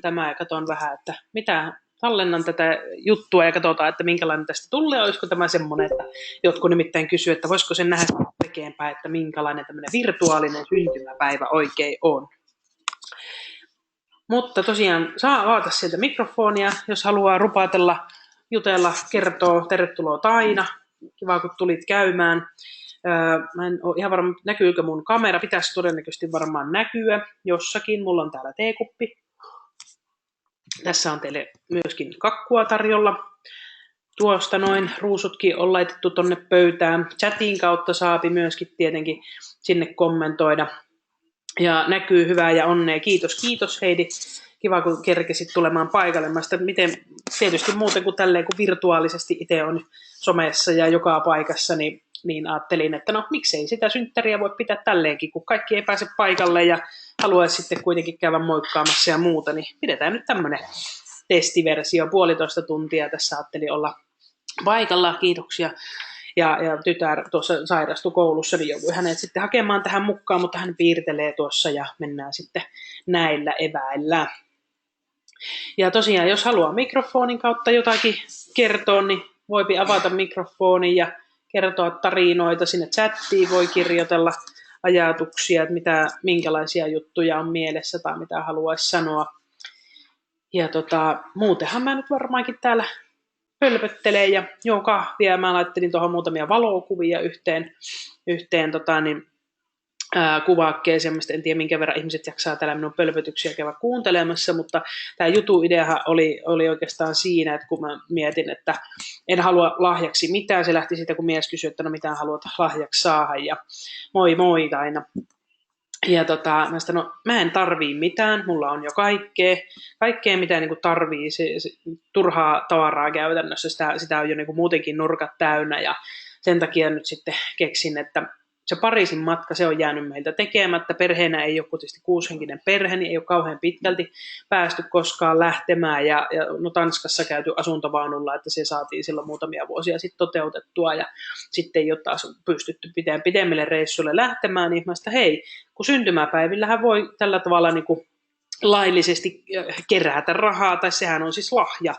tämä ja katson vähän, että mitä tallennan tätä juttua ja katsotaan, että minkälainen tästä tulee. Olisiko tämä semmoinen, että jotkut nimittäin kysyy, että voisiko sen nähdä selkeämpää, että minkälainen tämmöinen virtuaalinen syntymäpäivä oikein on. Mutta tosiaan saa avata sieltä mikrofonia, jos haluaa rupatella, jutella, kertoa. Tervetuloa Taina. Kiva, kun tulit käymään. Mä en ole ihan varma, näkyykö mun kamera. Pitäisi todennäköisesti varmaan näkyä jossakin. Mulla on täällä teekuppi. Tässä on teille myöskin kakkua tarjolla. Tuosta noin ruusutkin on laitettu tonne pöytään. Chatin kautta saapi myöskin tietenkin sinne kommentoida. Ja näkyy hyvää ja onnea. Kiitos Heidi. Kiva, kun kerkesit tulemaan paikalle. Mä sitä, miten, tietysti muuten kuin tälleen, kun virtuaalisesti itse on somessa ja joka paikassa, niin ajattelin, että no miksei sitä synttäriä voi pitää tälleenkin, kun kaikki ei pääse paikalle ja haluaisi sitten kuitenkin käydä moikkaamassa ja muuta, niin pidetään nyt tämmöinen testiversio, 1,5 tuntia tässä ajattelin olla paikalla, kiitoksia. Ja tytär tuossa sairastui koulussa, niin jouduin hänet sitten hakemaan tähän mukaan, mutta hän piirtelee tuossa ja mennään sitten näillä eväillä. Ja tosiaan, jos haluaa mikrofonin kautta jotakin kertoa, niin voipi avata mikrofonin ja kertoa tarinoita sinne chattiin, voi kirjoitella ajatuksia, että minkälaisia juttuja on mielessä tai mitä haluaisi sanoa. Ja muutenhan mä nyt varmaankin täällä pölpöttelee ja juon kahvia. Mä laittelin tuohon muutamia valokuvia yhteen kuvakkeeseen. En tiedä, minkä verran ihmiset jaksaa täällä minun pölpötyksiä käydä kuuntelemassa, mutta tämä jutun ideahan oli oikeastaan siinä, että kun mä mietin, että en halua lahjaksi mitään, se lähti siitä, kun mies kysyi, että no mitä haluat lahjaksi saada, ja moi Taina. Ja mä sanoin, no mä en tarvii mitään, mulla on jo kaikkea mitä niin kuin tarvii, se turhaa tavaraa käytännössä, sitä on jo niin kuin muutenkin nurkat täynnä, ja sen takia nyt sitten keksin, että se Pariisin matka, se on jäänyt meiltä tekemättä. Perheenä ei ole kuitenkin 6-henkinen perhe, niin ei ole kauhean pitkälti päästy koskaan lähtemään. Ja no Tanskassa käyty asuntovaunulla, että se saatiin silloin muutamia vuosia sitten toteutettua. Ja sitten ei ole taas pystytty pidemmille reissuille lähtemään, niin mä sitä, hei, kun syntymäpäivillähän voi tällä tavalla niin kuin laillisesti kerätä rahaa, tai sehän on siis lahja.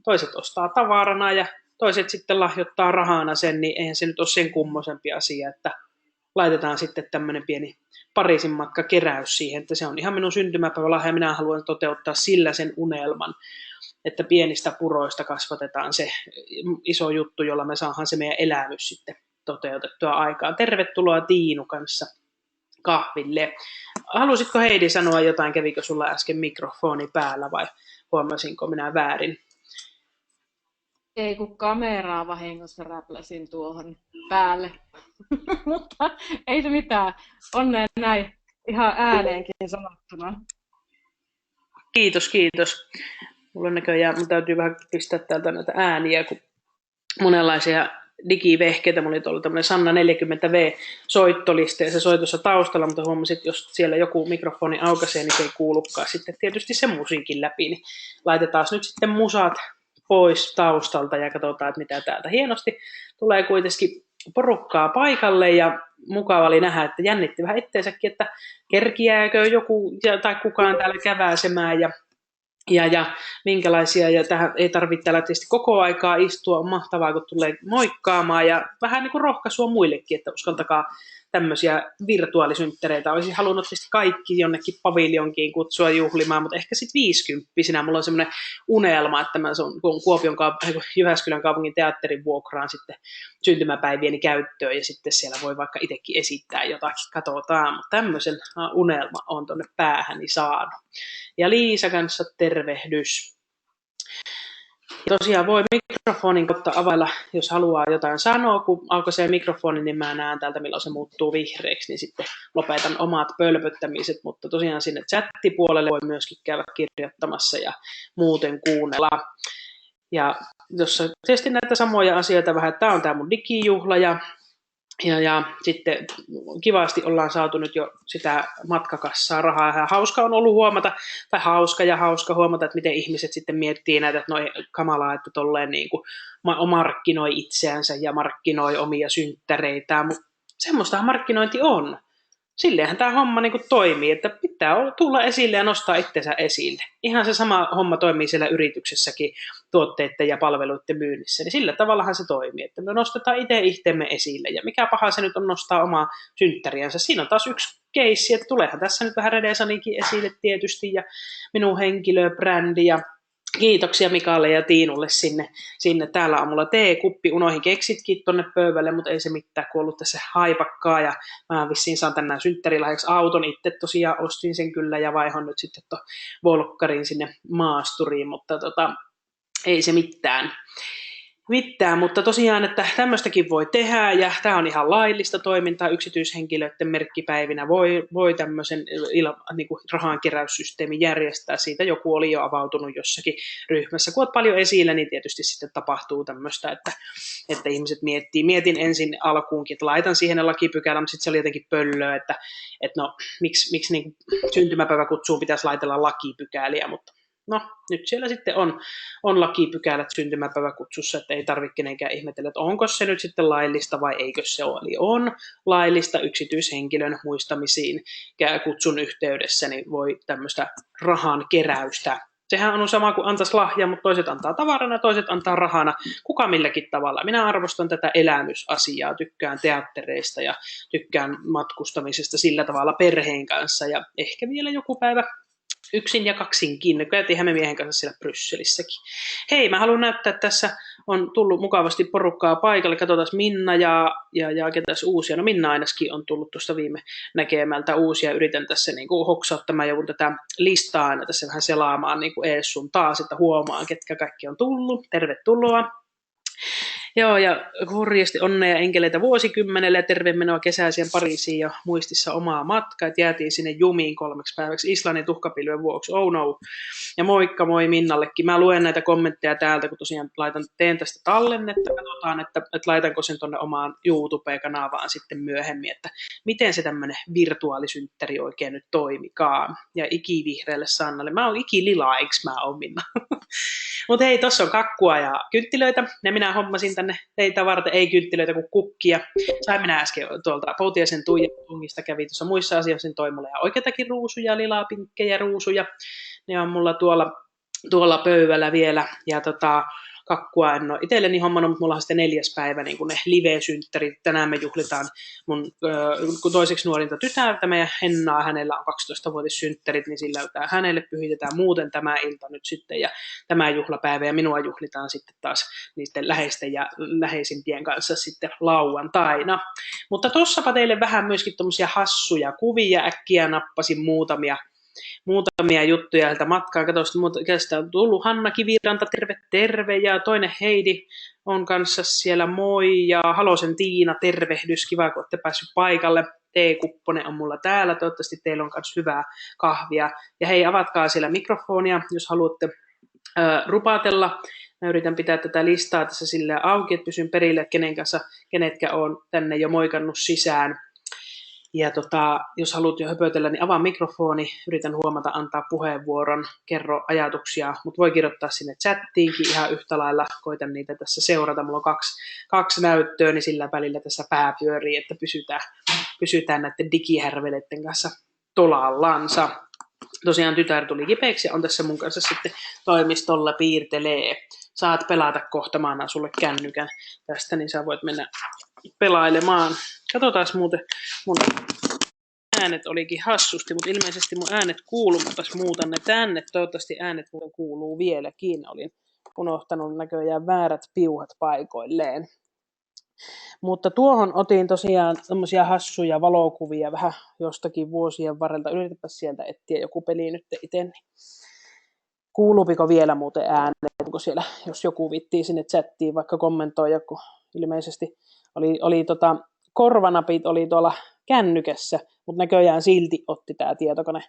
Toiset ostaa tavarana ja toiset sitten lahjoittaa rahana sen, niin eihän se nyt ole sen kummoisempi asia, että laitetaan sitten tämmöinen pieni Pariisin matka keräys siihen, että se on ihan minun syntymäpäivälahja ja minä haluan toteuttaa sillä sen unelman, että pienistä puroista kasvatetaan se iso juttu, jolla me saadaan se meidän elämys sitten toteutettua aikaan. Tervetuloa Tiinu kanssa kahville. Halusitko Heidi sanoa jotain, kävikö sulla äsken mikrofoni päällä vai huomasinko minä väärin? Ei, kun kameraa vahingossa räpläsin tuohon päälle. Mutta ei se mitään. Onnea näin ihan ääneenkin sanottuna. Kiitos. Mulla on näköjään, mun täytyy vähän pistää täältä näitä ääniä, kun monenlaisia digivehkeitä. Mulla oli tuolla tämmöinen Sanna 40V-soittoliste ja se soi tuossa taustalla, mutta huomasin, että jos siellä joku mikrofoni aukaisee, niin se ei kuulukaan sitten tietysti se musiikin läpi. Niin laitetaan nyt sitten musat pois taustalta ja katsotaan, että mitä täältä hienosti tulee kuitenkin porukkaa paikalle ja mukava oli nähdä, että jännitti vähän itteensäkin, että kerkiääkö joku tai kukaan täällä käväsemään ja minkälaisia, ja tähän ei tarvitse täällä tietysti koko aikaa istua, on mahtavaa, kun tulee moikkaamaan ja vähän niin kuin rohkaisua muillekin, että uskaltakaa tämmöisiä virtuaalisynttäreitä. Olisin halunnut tietysti kaikki jonnekin paviljonkiin kutsua juhlimaan, mutta ehkä sitten 50-vuotiaana mulla on semmoinen unelma, että mä Jyväskylän kaupungin teatterin vuokraan sitten syntymäpäivieni käyttöön ja sitten siellä voi vaikka itsekin esittää jotakin, katsotaan, mutta tämmöisen unelma on tuonne päähäni saanut. Ja Liisa kanssa tervehdys. Ja tosiaan voi mikrofonin kautta availla, jos haluaa jotain sanoa, kun aukaisee mikrofoni, niin mä näen täältä, milloin se muuttuu vihreäksi, niin sitten lopetan omat pölpöttämiset, mutta tosiaan sinne chattipuolelle voi myöskin käydä kirjoittamassa ja muuten kuunnella. Ja tuossa tietysti näitä samoja asioita vähän, että tämä on tämä mun digijuhla ja sitten kivasti ollaan saatu nyt jo sitä matkakassaa rahaa. Ja hauska on ollut huomata, tai hauska huomata, että miten ihmiset sitten miettii näitä, että no kamalaa, että tolleen niin kuin markkinoi itseänsä ja markkinoi omia synttäreitään, mutta semmoistahan markkinointi on. silleenhän tämä homma niin kuin toimii, että pitää tulla esille ja nostaa itsensä esille. Ihan se sama homma toimii siellä yrityksessäkin tuotteiden ja palveluiden myynnissä, niin sillä tavallahan se toimii, että me nostetaan itse itsemme esille, ja mikä paha se nyt on nostaa omaa synttäriänsä. Siinä on taas yksi keissi, että tuleehan tässä nyt vähän Redesanikin esille tietysti, ja minun henkilöbrändi, ja kiitoksia Mikalle ja Tiinulle sinne. Täällä on mulla teekuppi, unohin keksitkin tonne pöydälle, mutta ei se mitään, kun ollut tässä haipakkaa, ja mä vissiin saan tänään synttärilahjaksi auton. Itse tosiaan ostin sen kyllä ja vaihon nyt sitten Volkkarin sinne maasturiin, mutta ei se mitään, mutta tosiaan, että tämmöistäkin voi tehdä, ja tämä on ihan laillista toimintaa, yksityishenkilöiden merkkipäivinä voi tämmöisen niin kuin rahankeräyssysteemin järjestää, siitä joku oli jo avautunut jossakin ryhmässä. Kun olet paljon esillä, niin tietysti sitten tapahtuu tämmöistä, että ihmiset mietin ensin alkuunkin, että laitan siihen lakipykälän, mutta sitten se oli jotenkin pöllöä, että no, miksi niin syntymäpäiväkutsuun pitäisi laitella lakipykäliä, mutta no, nyt siellä sitten on lakipykälät syntymäpäiväkutsussa, että ei tarvitse kenenkään ihmetellä, että onko se nyt sitten laillista vai eikö se ole. Eli on laillista yksityishenkilön muistamisiin kutsun yhteydessä, niin voi tämmöistä rahan keräystä. Sehän on sama kuin antaisi lahja, mutta toiset antaa tavarana, toiset antaa rahana, kuka milläkin tavalla. Minä arvostan tätä elämysasiaa, tykkään teattereista ja tykkään matkustamisesta sillä tavalla perheen kanssa, ja ehkä vielä joku päivä yksin ja kaksinkin. Käytiinhän me miehen kanssa siellä Brysselissäkin. Hei, mä haluan näyttää, että tässä on tullut mukavasti porukkaa paikalle. Katsotaan Minna ja ketäs uusia. No Minna ainakin on tullut tuosta viime näkemältä uusia. Yritän tässä niin kuin hoksauttamaan joku tätä listaa aina tässä vähän selaamaan niin kuin ees sun taas, että huomaan, ketkä kaikki on tullut. Tervetuloa. Joo, ja hurjasti onnea enkeleitä vuosikymmenelle ja tervemenoa kesäiseen Pariisiin ja muistissa omaa matkaa. Jäätiin sinne jumiin 3 päiväksi Islannin tuhkapilven vuoksi. Oh no. Ja moikka moi Minnallekin. Mä luen näitä kommentteja täältä, kun tosiaan teen tästä tallennetta. Katsotaan, että laitanko sen tuonne omaan YouTube-kanavaan sitten myöhemmin, että miten se tämmöinen virtuaalisynttäri oikein nyt toimikaan. Ja ikivihreälle Sannalle. Mä oon ikilila, eikö mä oon Minna? Mutta hei, tossa on kakkua ja kynttilöitä, ja minä hommasin tänne teitä varten, ei kynttilöitä kuin kukkia. Sain minä äsken tuolta Poutiaisen Tuija-tungista, kävi tuossa muissa asioissa, niin toi mulle ja oikeitakin ruusuja, lilaa, pinkkejä ruusuja. Ne on mulla tuolla pöydällä vielä, ja kakkua en ole itselleni hommannut, mutta mulla on sitten 4. päivä niin kuin ne live-synttärit. Tänään me juhlitaan mun toiseksi nuorinta tytärtä, meidän Hennaa, hänellä on 12-vuotissynttärit, niin sillä hänelle pyhitetään muuten tämä ilta nyt sitten, ja tämä juhlapäivä, ja minua juhlitaan sitten taas niiden läheisten ja läheisimpien kanssa sitten lauantaina. Mutta tossapa teille vähän myöskin tommosia hassuja kuvia, äkkiä nappasin muutamia juttuja sieltä matkaan. Katsotaan, kestä on tullut Hanna Kiviranta, terve, ja toinen Heidi on kanssa siellä, moi, ja Halosen Tiina, tervehdys, kiva, kun olette päässyt paikalle. Teekupponen on mulla täällä, toivottavasti teillä on myös hyvää kahvia. Ja hei, avatkaa siellä mikrofonia, jos haluatte rupatella. Mä yritän pitää tätä listaa tässä silleen auki, että pysyn perille, kenetkä on tänne jo moikannut sisään. Ja jos haluat jo höpötellä, niin avaa mikrofoni, yritän huomata antaa puheenvuoron, kerro ajatuksia, mutta voi kirjoittaa sinne chattiinkin ihan yhtä lailla, koitan niitä tässä seurata, mulla on kaksi näyttöä, niin sillä välillä tässä pää pyörii, että pysytään näiden digihärveleiden kanssa tolallansa. Tosiaan tytär tuli kipeäksi ja on tässä mun kanssa sitten toimistolla piirtelee. Saat pelata kohta, mä annan sulle kännykän tästä, niin sä voit mennä pelailemaan. Katsotaan muuten, mun äänet olikin hassusti, mutta ilmeisesti mun äänet kuuluu. Mäpäs muutan ne tänne, toivottavasti äänet muuten kuuluu vieläkin. Olin unohtanut näköjään väärät piuhat paikoilleen. Mutta tuohon otin tosiaan tämmöisiä hassuja valokuvia vähän jostakin vuosien varrelta. Yritetäpä sieltä etsiä joku peli nyt itse. Kuuluupiko vielä muuten äänet? Onko siellä, jos joku vittii sinne chattiin vaikka kommentoida, kun ilmeisesti oli korvanapit oli tuolla kännykässä, mutta näköjään silti otti tämä tietokone.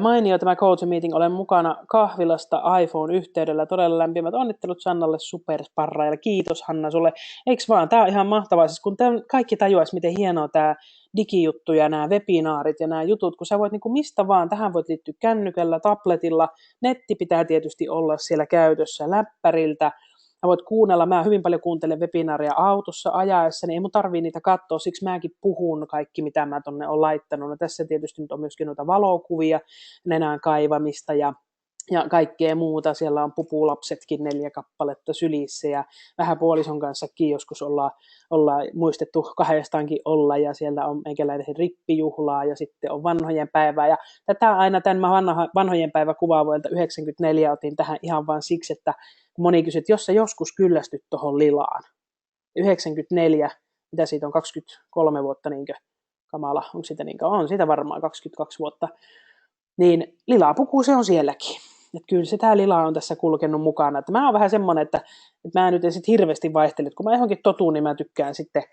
Mainio tämä Coach Meeting, olen mukana kahvilasta iPhone-yhteydellä. Todella lämpimät onnittelut Sannalle supersparrailla. Kiitos Hanna sulle. Eiks vaan, tää on ihan mahtavaa. Siis kun kaikki tajuaisi, miten hienoa tää digijuttu ja nämä webinaarit ja nämä jutut, kun sä voit niinku mistä vaan, tähän voit liittyä kännykällä, tabletilla, netti pitää tietysti olla siellä käytössä, läppäriltä, voit kuunnella, mä hyvin paljon kuuntelen webinaaria autossa ajaessa, niin ei mun tarvii niitä katsoa, siksi mäkin puhun kaikki, mitä mä tonne olen laittanut. No, tässä tietysti nyt on myöskin noita valokuvia, nenän kaivamista ja kaikkea muuta. Siellä on pupulapsetkin 4 kappaletta sylissä ja vähän puolison kanssakin joskus ollaan muistettu kahdestaankin olla ja siellä on meikäläinen rippijuhlaa ja sitten on vanhojen päivää. Ja tätä aina tämän vanhojen päivä kuvaa vuodelta 1994 otin tähän ihan vain siksi, että moni kysyi, että jos sä joskus kyllästyt tuohon lilaan. 94, mitä siitä on 23 vuotta niinkö kamala, onko sitä niinkö? On siitä varmaan 22 vuotta. Niin lilapuku se on sielläkin. Että kyllä se tämä lila on tässä kulkenut mukana. Että mä oon vähän semmoinen, että mä nyt en sit hirveästi vaihtele. Kun mä johonkin totuun, niin mä tykkään sitten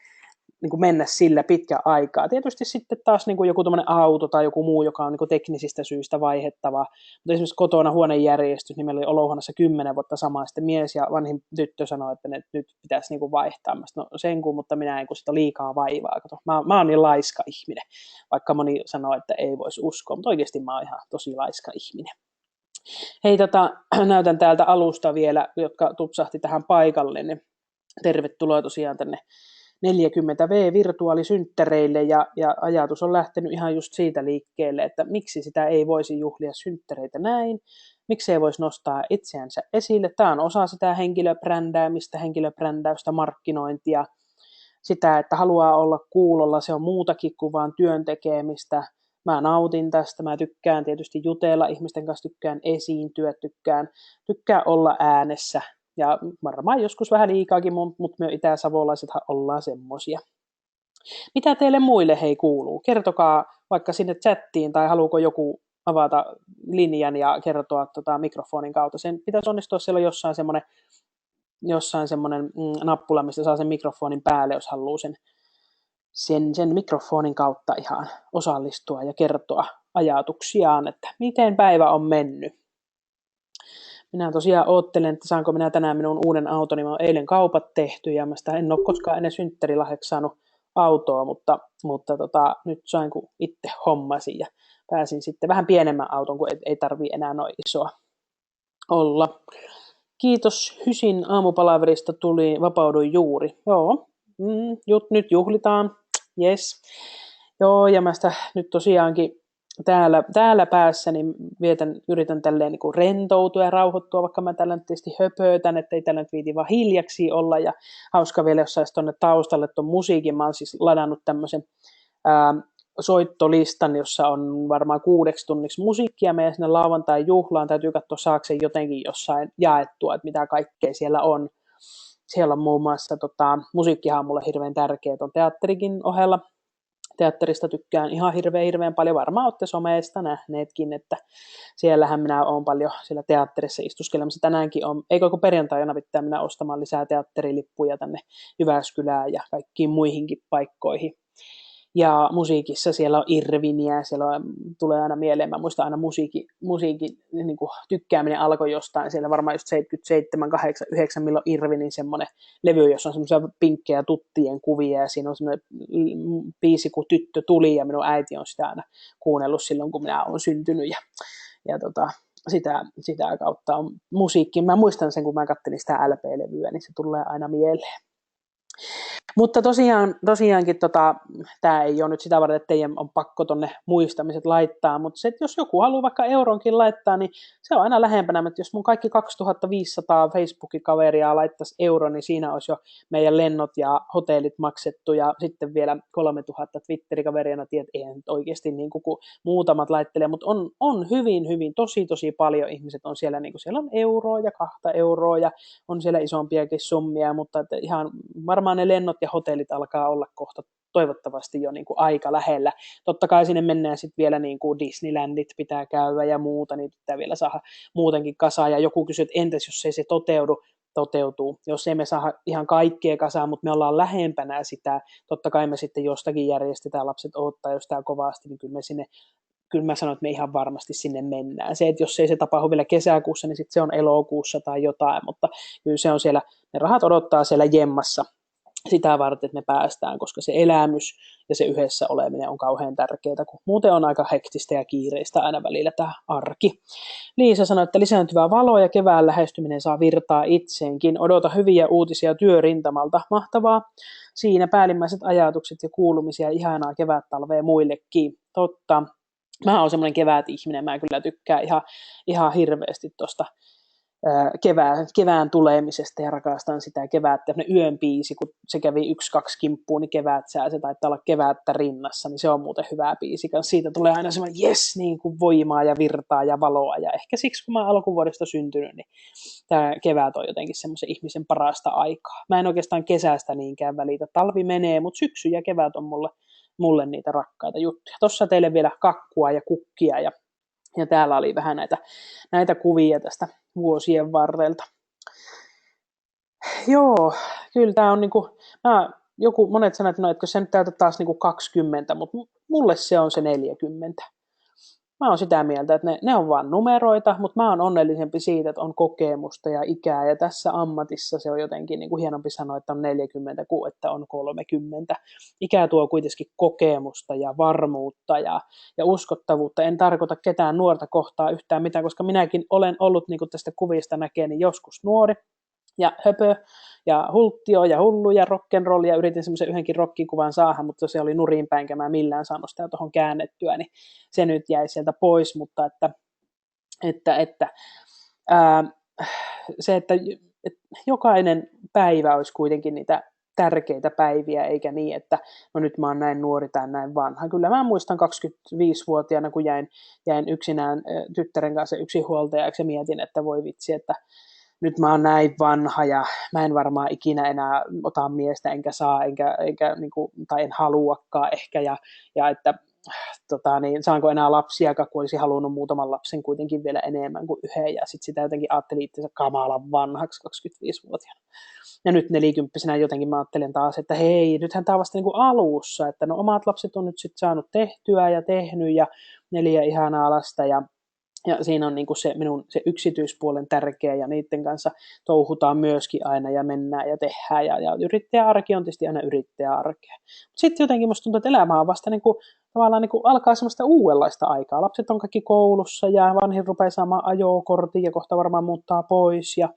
niin kuin mennä sillä pitkä aikaa. Tietysti sitten taas niin kuin joku tommoinen auto tai joku muu, joka on niin kuin teknisistä syistä vaihettava. Mutta esimerkiksi kotona huonejärjestys, niin meillä oli Olohuoneessa 10 vuotta samaa. Sitten mies ja vanhin tyttö sanoi, että nyt pitäisi niin kuin vaihtaa. Mä sanoin, no sen kun, mutta minä en kun sitä liikaa vaivaa. Kato, mä oon niin laiska ihminen, vaikka moni sanoo, että ei voisi uskoa. Mutta oikeasti mä oon ihan tosi laiska ihminen. Hei, näytän täältä alusta vielä, jotka tupsahti tähän paikalle, niin tervetuloa tosiaan tänne 40V-virtuaalisynttäreille, ja ajatus on lähtenyt ihan just siitä liikkeelle, että miksi sitä ei voisi juhlia synttäreitä näin, miksi ei voisi nostaa itseänsä esille. Tämä on osa sitä henkilöbrändäämistä, henkilöbrändäystä, markkinointia, sitä, että haluaa olla kuulolla, se on muutakin kuin vaan työn tekemistä. Mä nautin tästä, mä tykkään tietysti jutella ihmisten kanssa, tykkään esiintyä, tykkään olla äänessä. Ja varmaan joskus vähän liikaakin, mutta me itäsavolaisethan ollaan semmosia. Mitä teille muille hei kuuluu? Kertokaa vaikka sinne chattiin tai haluuko joku avata linjan ja kertoa mikrofonin kautta. Sen pitäisi onnistua, siellä on jossain semmoinen nappula, mistä saa sen mikrofonin päälle, jos haluaa sen mikrofonin kautta ihan osallistua ja kertoa ajatuksiaan, että miten päivä on mennyt. Minä tosiaan oottelen, että saanko minä tänään minun uuden autoni. Mä oon eilen kaupat tehty ja mä sitä en ole koskaan ennen synttärilahjaksi saanut autoa, mutta nyt sain kun itse hommasin ja pääsin sitten vähän pienemmän auton, kun ei tarvii enää noin isoa olla. Kiitos Hysin aamupalaverista, vapauduin juuri. Joo, nyt juhlitaan. Yes. Joo, ja mä sitä nyt tosiaankin täällä päässä niin yritän tälleen niin kuin rentoutua ja rauhoittua, vaikka mä tällä nyt tietysti höpötän, että ei tällä nyt viiti vaan hiljaksi olla, ja hauska vielä, jos saisi tuonne taustalle tuon musiikin. Mä oon siis ladannut tämmöisen soittolistan, jossa on varmaan 6 tunniksi musiikkia meidän sinne lauantain juhlaan. Täytyy katsoa, saako se jotenkin jossain jaettua, että mitä kaikkea siellä on. Siellä on muun muassa, musiikkihan on mulle hirveän tärkeä tuon teatterikin ohella. Teatterista tykkään ihan hirveän paljon. Varmaan olette someesta nähneetkin, että siellähän minä olen paljon siellä teatterissa istuskelemassa. Tänäänkin on, eikö kun perjantaina pitää minä ostamaan lisää teatterilippuja tänne Jyväskylään ja kaikkiin muihinkin paikkoihin. Ja musiikissa siellä on Irviniä, tulee aina mieleen, mä muistan aina musiikin niin kuin tykkääminen alkoi jostain, siellä varmaan just 77, 8, 9, milloin Irvinin semmoinen levy, jossa on semmoisia pinkkejä tuttien kuvia, ja siinä on semmoinen biisi, kun tyttö tuli, ja minun äiti on sitä aina kuunnellut silloin, kun minä olen syntynyt, ja sitä kautta on musiikki. Mä muistan sen, kun mä katselin sitä LP-levyä, niin se tulee aina mieleen. Mutta tosiaankin tämä ei ole nyt sitä varten, että teidän on pakko tonne muistamiset laittaa, mutta se, että jos joku haluaa vaikka euronkin laittaa, niin se on aina lähempänä, että jos mun kaikki 2500 Facebookin kaveria laittaisi euron, niin siinä olisi jo meidän lennot ja hotellit maksettu, ja sitten vielä 3000 Twitter-kaveria, tiedät, eihän nyt oikeasti niin kuin muutamat laittelee, mutta on hyvin, tosi paljon ihmiset on siellä, niin kuin siellä on euroa ja 2 euroa, ja on siellä isompiakin summia, mutta että ihan varmaan ne lennot ja hotellit alkaa olla kohta toivottavasti jo niin kuin aika lähellä. Totta kai sinne mennään sitten vielä niin kuin Disneylandit pitää käydä ja muuta, niin pitää vielä saada muutenkin kasaan. Ja joku kysyy, että entäs jos ei se toteutuu, jos emme saa ihan kaikkea kasaan, mutta me ollaan lähempänä sitä. Totta kai me sitten jostakin järjestetään, lapset odottaa jostain kovasti, niin kyllä mä sanon, että me ihan varmasti sinne mennään. Se, että jos ei se tapahdu vielä kesäkuussa, niin sitten se on elokuussa tai jotain, mutta kyllä se on siellä, ne rahat odottaa siellä jemmassa. sitä varten, että me päästään, koska se elämys ja se yhdessä oleminen on kauhean tärkeää, kun muuten on aika hektistä ja kiireistä aina välillä tämä arki. Liisa sanoi, että lisääntyvää valoa ja kevään lähestyminen saa virtaa itseenkin. Odota hyviä uutisia työrintamalta. Mahtavaa. Siinä päällimmäiset ajatukset ja kuulumisia. Ihanaa kevättalvea muillekin. Totta. Mä oon semmoinen kevät-ihminen. Mä kyllä tykkään ihan hirveästi tuosta kevään tulemisesta ja rakastan sitä kevättä. Yön biisi, kun se kävi 1-2 kimppuun, niin kevätsää, se taitaa olla kevättä rinnassa, niin se on muuten hyvä biisi. Siitä tulee aina semmoinen jes, niin kuin voimaa ja virtaa ja valoa. Ja ehkä siksi, kun mä oon alkuvuodesta syntynyt, niin tämä kevät on jotenkin semmoisen ihmisen parasta aikaa. Mä en oikeastaan kesästä niinkään välitä. Talvi menee, mutta syksy ja kevät on mulle niitä rakkaita juttuja. Tossa teille vielä kakkua ja kukkia ja täällä oli vähän näitä kuvia tästä vuosien varrelta. Joo, kyllä tämä on niinku, monet sanat, että se nyt täytä taas niinku 20, mutta mulle se on se 40. Mä oon sitä mieltä, että ne on vaan numeroita, mutta mä oon onnellisempi siitä, että on kokemusta ja ikää. Ja tässä ammatissa se on jotenkin niin kuin hienompi sanoa, että on 40 kuin että on 30. Ikä tuo kuitenkin kokemusta ja varmuutta ja uskottavuutta. En tarkoita ketään nuorta kohtaa yhtään mitään, koska minäkin olen ollut, niin kuin tästä kuvista näkee, niin joskus nuori ja höpö ja hulttio ja hullu ja rock'n'roll ja yritin semmoisen yhdenkin rockikuvan saada, mutta se oli nurin päin, enkä mä millään saanut sitä tuohon käännettyä, niin se nyt jäi sieltä pois, mutta että jokainen päivä olisi kuitenkin niitä tärkeitä päiviä, eikä niin, että no nyt mä oon näin nuori tai näin vanha. Kyllä mä muistan 25-vuotiaana, kun jäin yksinään tyttären kanssa yksinhuoltajaksi ja mietin, että voi vitsi, että nyt mä oon näin vanha ja mä en varmaan ikinä enää ota miestä enkä saa enkä niin kuin, tai en haluakaan ehkä ja että saanko enää lapsia, kun olisi halunnut muutaman lapsen kuitenkin vielä enemmän kuin yhden ja sitten sitä jotenkin ajattelin itsensä kamalan vanhaksi 25-vuotiaana. Ja nyt 40-vuotiaana jotenkin mä ajattelen taas, että hei, nythän tämä on vasta niin kuin alussa, että no omat lapset on nyt sitten saanut tehtyä ja tehnyt ja 4 ihanaa lasta ja siinä on niin kuin se minun se yksityispuolen tärkeä ja niiden kanssa touhutaan myöskin aina ja mennään ja tehdään ja yrittäjäarki on tietysti aina yrittäjäarkea. Sitten jotenkin musta tuntuu, että elämä on vasta niin kuin, tavallaan niin kuin alkaa semmoista uudenlaista aikaa. Lapset on kaikki koulussa ja vanhin rupeaa saamaan ajokortin ja kohta varmaan muuttaa pois ja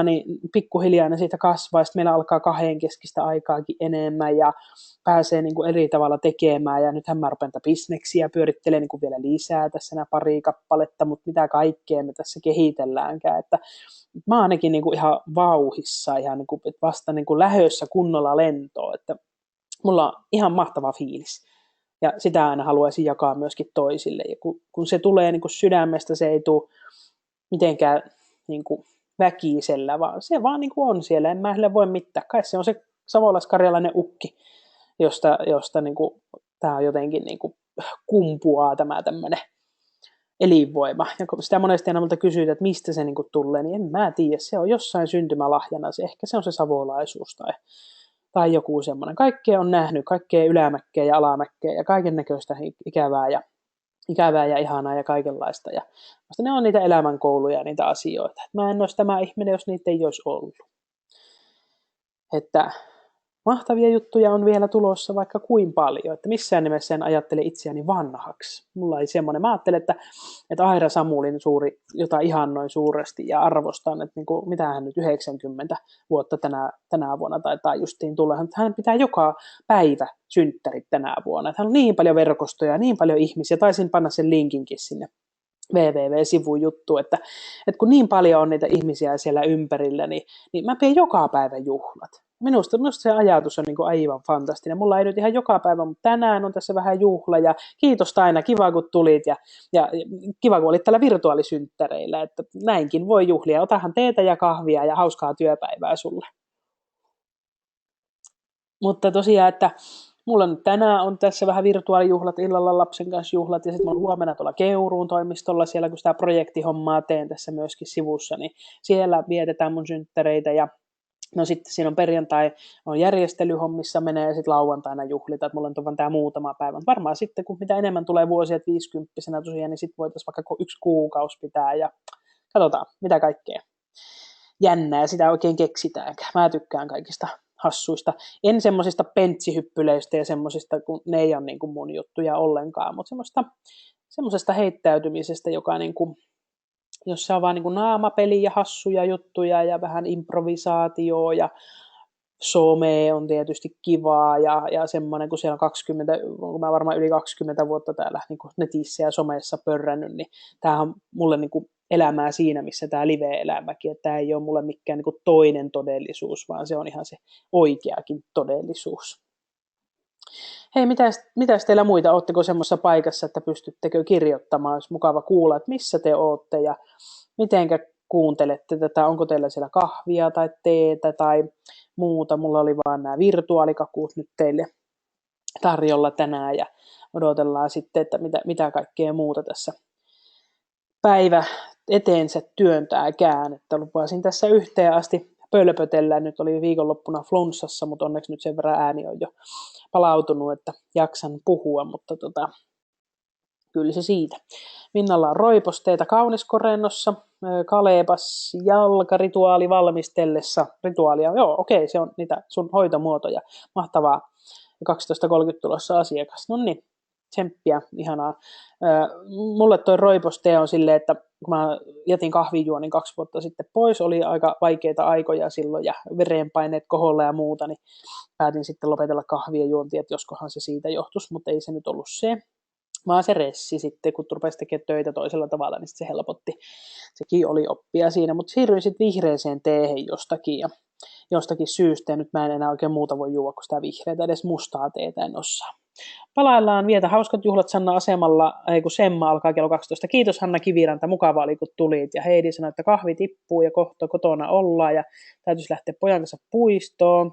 niin pikkuhiljaa ne siitä kasvaa, sitten meillä alkaa kahdenkeskistä aikaakin enemmän ja pääsee niin kuin eri tavalla tekemään ja nythän mä rupean bisneksiä pyörittelee niin kuin vielä lisää tässä nämä pari kappaletta, mutta mitä kaikkea me tässä kehitelläänkään, että mä oon ainakin niin kuin ihan vauhissa, ihan niin kuin vasta niin kuin lähössä kunnolla lentoon, että mulla on ihan mahtava fiilis ja sitä aina haluaisin jakaa myöskin toisille ja kun se tulee niin kuin sydämestä, se ei tule mitenkään niin kuin väkisellä, vaan se vaan niin kuin on siellä, en mä sille voi mitään, kai se on se savolais-karjalainen ukki, josta niin kuin, tämä jotenkin niin kuin kumpuaa tämä tämmöinen elinvoima. Ja kun sitä monesti aina multa kysyy, että mistä se niin kuin tulee, niin en mä tiedä, se on jossain syntymälahjana, ehkä se on se savolaisuus tai joku semmoinen. Kaikkea on nähnyt, kaikkea ylämäkkeä ja alamäkkeä ja kaiken näköistä ikävää ja ihanaa ja kaikenlaista. Ja ne on niitä elämänkouluja ja niitä asioita. Mä en olisi tämä ihminen, jos niitä ei olisi ollut. Että mahtavia juttuja on vielä tulossa vaikka kuin paljon, että missään nimessä en ajattele itseäni vanhaksi. Mulla ei semmoinen. Mä ajattelen, että Aira Samulin jota ihannoin suuresti ja arvostan, että niin kuin, mitä hän nyt 90 vuotta tänä vuonna tai justiin tulee. Hän pitää joka päivä synttärit tänä vuonna. Että hän on niin paljon verkostoja, niin paljon ihmisiä. Taisin panna sen linkinkin sinne www-sivun juttu, että kun niin paljon on niitä ihmisiä siellä ympärillä, niin mä pidän joka päivä juhlat. Minusta se ajatus on niin kuin aivan fantastinen. Mulla ei nyt ihan joka päivä, mutta tänään on tässä vähän juhla ja kiitos Taina, kiva kun tulit ja kiva kun olit tällä virtuaalisynttäreillä, että näinkin voi juhlia. Otahan teetä ja kahvia ja hauskaa työpäivää sulle. Mutta tosiaan, että mulla nyt tänään on tässä vähän virtuaalijuhlat, illalla lapsen kanssa juhlat ja sitten mä oon huomenna tuolla Keuruun toimistolla siellä, kun sitä projektihommaa teen tässä myöskin sivussa, niin siellä vietetään mun synttäreitä ja no sitten siinä on perjantai, on järjestelyhommissa menee ja sitten lauantaina juhlita, että mulla on vaan tämä muutama päivä. Varmaan sitten, kun mitä enemmän tulee vuosia, että 50-vuotiaana tosiaan, niin sitten voitaisiin vaikka 1 kuukausi pitää ja katsotaan, mitä kaikkea jännää sitä oikein keksitäänkään. Mä tykkään kaikista hassuista. En semmoisista pentsihyppyleistä ja semmoisista, kun ne ei ole niin kuin mun juttuja ollenkaan, mutta semmoisesta heittäytymisestä, joka niin kuin, jossa on vaan niin kuin naamapeli ja hassuja juttuja ja vähän improvisaatioa ja some on tietysti kivaa ja semmoinen, kun siellä on 20, kun mä varmaan yli 20 vuotta täällä niin kuin netissä ja somessa pörrännyt, niin tämähän on mulle niin kuin elämää siinä, missä tämä live-elämäkin, että tämä ei ole mulle mikään niin kuin toinen todellisuus, vaan se on ihan se oikeakin todellisuus. Hei, mitäs teillä muita? Oletteko semmoisessa paikassa, että pystyttekö kirjoittamaan? Olisi mukava kuulla, että missä te olette ja mitenkä kuuntelette tätä. Onko teillä siellä kahvia tai teetä tai muuta? Mulla oli vaan nämä virtuaalikakuut nyt teille tarjolla tänään ja odotellaan sitten, että mitä kaikkea muuta tässä päivä eteensä työntääkään. Että lupasin tässä yhteen asti pölpötellä. Nyt oli viikonloppuna flunssassa, mutta onneksi nyt sen verran ääni on jo palautunut, että jaksan puhua, mutta kyllä se siitä. Minnalla on roiposteita kauniskorennossa, Kaleebas jalkarituaali valmistellessa. Rituaalia, joo, okei, se on niitä sun hoitomuotoja. Mahtavaa. 12.30 tulossa asiakas. No niin, tsemppiä, ihanaa. Mulle toi roipostee on silleen, että kun mä jätin kahvinjuonnin 2 vuotta sitten pois, oli aika vaikeita aikoja silloin ja verenpaineet koholla ja muuta, niin päätin sitten lopetella kahvien juontia, että joskohan se siitä johtuisi, mutta ei se nyt ollut se. Vaan se ressi sitten, kun rupesi tekemään töitä toisella tavalla, niin se helpotti. Sekin oli oppia siinä, mutta siirryin sitten vihreeseen teehen jostakin syystä, ja nyt mä en enää oikein muuta voi juoda kuin sitä vihreätä, edes mustaa teetä en osaa. Palaillaan, vietä hauskat juhlat Sanna asemalla, kun Semma alkaa kello 12. Kiitos Hanna Kiviranta, mukava oli kun tulit. Ja Heidi sanoi, että kahvi tippuu ja kohta kotona ollaan ja täytyisi lähteä pojan kanssa puistoon.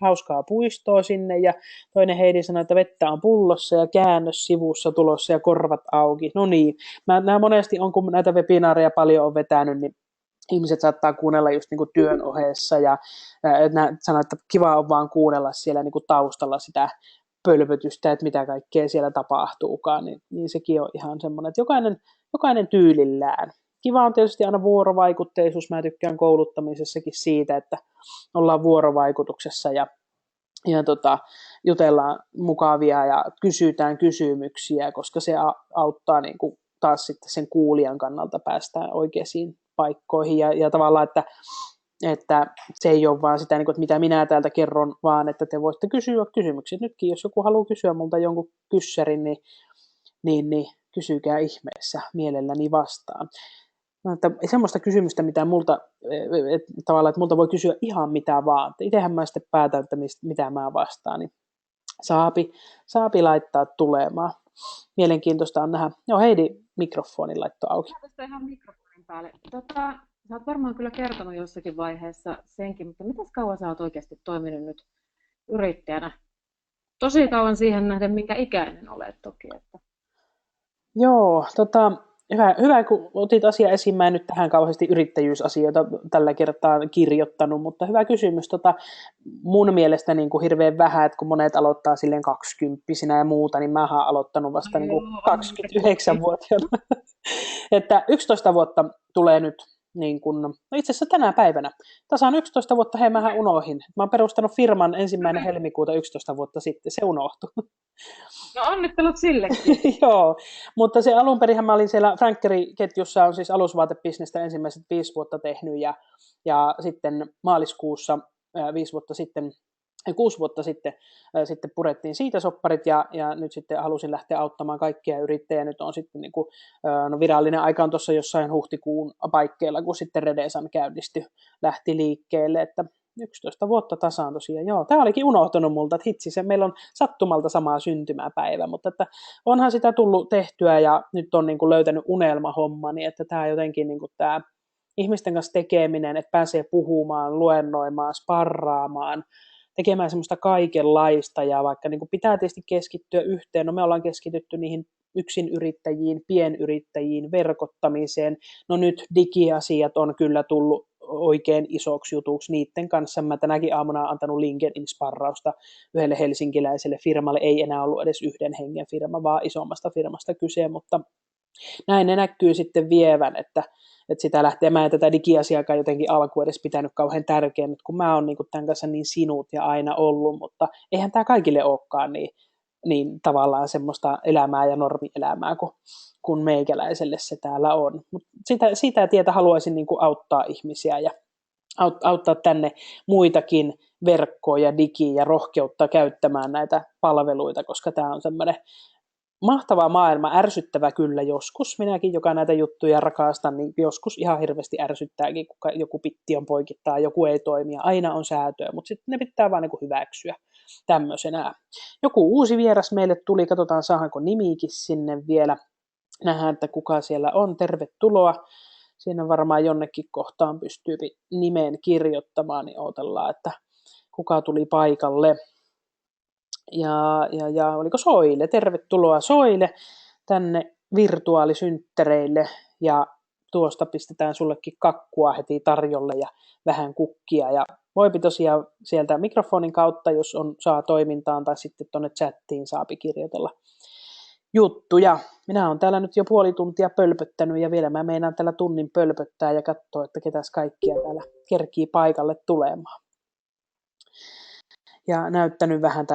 Hauskaa puistoa sinne ja toinen Heidi sanoi, että vettä on pullossa ja käännös sivussa tulossa ja korvat auki. No niin, nämä monesti on, kun näitä webinaareja paljon on vetänyt, niin ihmiset saattaa kuunnella just niin kuin työn ohessa ja sanoo, että kiva on vaan kuunnella siellä niin kuin taustalla sitä pölvötystä, että mitä kaikkea siellä tapahtuukaan, niin sekin on ihan semmoinen, että jokainen tyylillään. Kiva on tietysti aina vuorovaikutteisuus, mä tykkään kouluttamisessakin siitä, että ollaan vuorovaikutuksessa ja jutellaan mukavia ja kysytään kysymyksiä, koska se auttaa niin kuin taas sitten sen kuulijan kannalta päästään oikeisiin paikkoihin ja tavallaan, että se ei ole vaan sitä, että mitä minä täältä kerron, vaan että te voitte kysyä kysymyksiä. Nytkin, jos joku haluaa kysyä multa jonkun kyssärin, niin kysykää ihmeessä, mielelläni vastaan. No, että semmoista kysymystä, mitä tavallaan, että multa voi kysyä ihan mitä vaan. Itsehän mä sitten päätän, että mitä mä vastaan, niin saapi laittaa tulemaan. Mielenkiintoista on nähdä. Joo, Heidi mikrofonin laitto auki. Tästä ihan mikrofonin päälle. Sä oot varmaan kyllä kertonut jossakin vaiheessa senkin, mutta miten kauan sä oot oikeasti toiminut nyt yrittäjänä? Tosi kauan siihen nähden, minkä ikäinen olet toki. Että. Joo, hyvä, kun otit asia esiin. Mä en nyt tähän kauheasti yrittäjyysasioita tällä kertaa kirjoittanut, mutta hyvä kysymys. Mun mielestä niin kuin hirveän vähän, että kun monet aloittaa silleen 20-vuotiaana ja muuta, niin mä oon aloittanut vasta niin kuin 29-vuotiaana. Että 11 vuotta tulee nyt, niin kuin, no itse asiassa tänä päivänä. Tasan 11 vuotta, hei mähän unohin. Mä oon perustanut firman 1. helmikuuta 11 vuotta sitten, se unohtui. No onnittelut sillekin. Joo, mutta se alunperinhän mä olin siellä Frankkeri-ketjussa, on siis alusvaatebisnestä ensimmäiset 5 vuotta tehnyt ja sitten maaliskuussa 6 vuotta sitten purettiin siitä sopparit ja nyt sitten halusin lähteä auttamaan kaikkia yrittäjiä. Nyt on sitten virallinen aika on tuossa jossain huhtikuun paikkeilla, kun sitten Redesan lähti liikkeelle, että 11 vuotta tasaan tosiaan. Joo, tämä olikin unohtunut multa, että hitsi, meillä on sattumalta sama syntymäpäivä, mutta että onhan sitä tullut tehtyä ja nyt on niin kuin löytänyt unelmahommani, että tämä jotenkin niin kuin tämä ihmisten kanssa tekeminen, että pääsee puhumaan, luennoimaan, sparraamaan, tekemään semmoista kaikenlaista ja vaikka niin kuin pitää tietysti keskittyä yhteen, no me ollaan keskitytty niihin yksinyrittäjiin, pienyrittäjiin, verkottamiseen, no nyt digiasiat on kyllä tullut oikein isoksi jutuksi niiden kanssa. Mä tänäkin aamuna antanut LinkedIn-sparrausta yhdelle helsinkiläiselle firmalle, ei enää ollut edes 1 hengen firma, vaan isommasta firmasta kyse, mutta näin ne näkyy sitten vievän, että sitä lähtee. Mä en tätä digiasiaakaan jotenkin alkuun edes pitänyt kauhean tärkeänä, kun mä oon niin kuin tämän kanssa niin sinut ja aina ollut, mutta eihän tämä kaikille olekaan niin tavallaan semmoista elämää ja normielämää kuin meikäläiselle se täällä on. Mut sitä tietä haluaisin niin kuin auttaa ihmisiä ja auttaa tänne muitakin verkkoja, digi ja rohkeutta käyttämään näitä palveluita, koska tämä on semmoinen mahtava maailma, ärsyttävä kyllä joskus. Minäkin, joka näitä juttuja rakastan, niin joskus ihan hirveästi ärsyttääkin, kun joku pitti on poikittaa, joku ei toimi, aina on säätöä, mutta sitten ne pitää vaan niin hyväksyä tämmöisenä. Joku uusi vieras meille tuli, katsotaan saadaanko nimikin sinne vielä. Nähdään, että kuka siellä on, tervetuloa. Siinä varmaan jonnekin kohtaan pystyy nimen kirjoittamaan, niin odotellaan, että kuka tuli paikalle. Ja oliko Soile? Tervetuloa Soile tänne virtuaalisynttäreille ja tuosta pistetään sullekin kakkua heti tarjolle ja vähän kukkia ja voipi tosiaan sieltä mikrofonin kautta, jos saa toimintaan tai sitten tuonne chattiin saapi kirjoitella juttuja. Minä olen täällä nyt jo puoli tuntia pölpöttänyt ja vielä mä meinaan tällä tunnin pölpöttää ja katsoa, että ketäs kaikkia täällä kerkii paikalle tulemaan. Ja näyttänyt vähän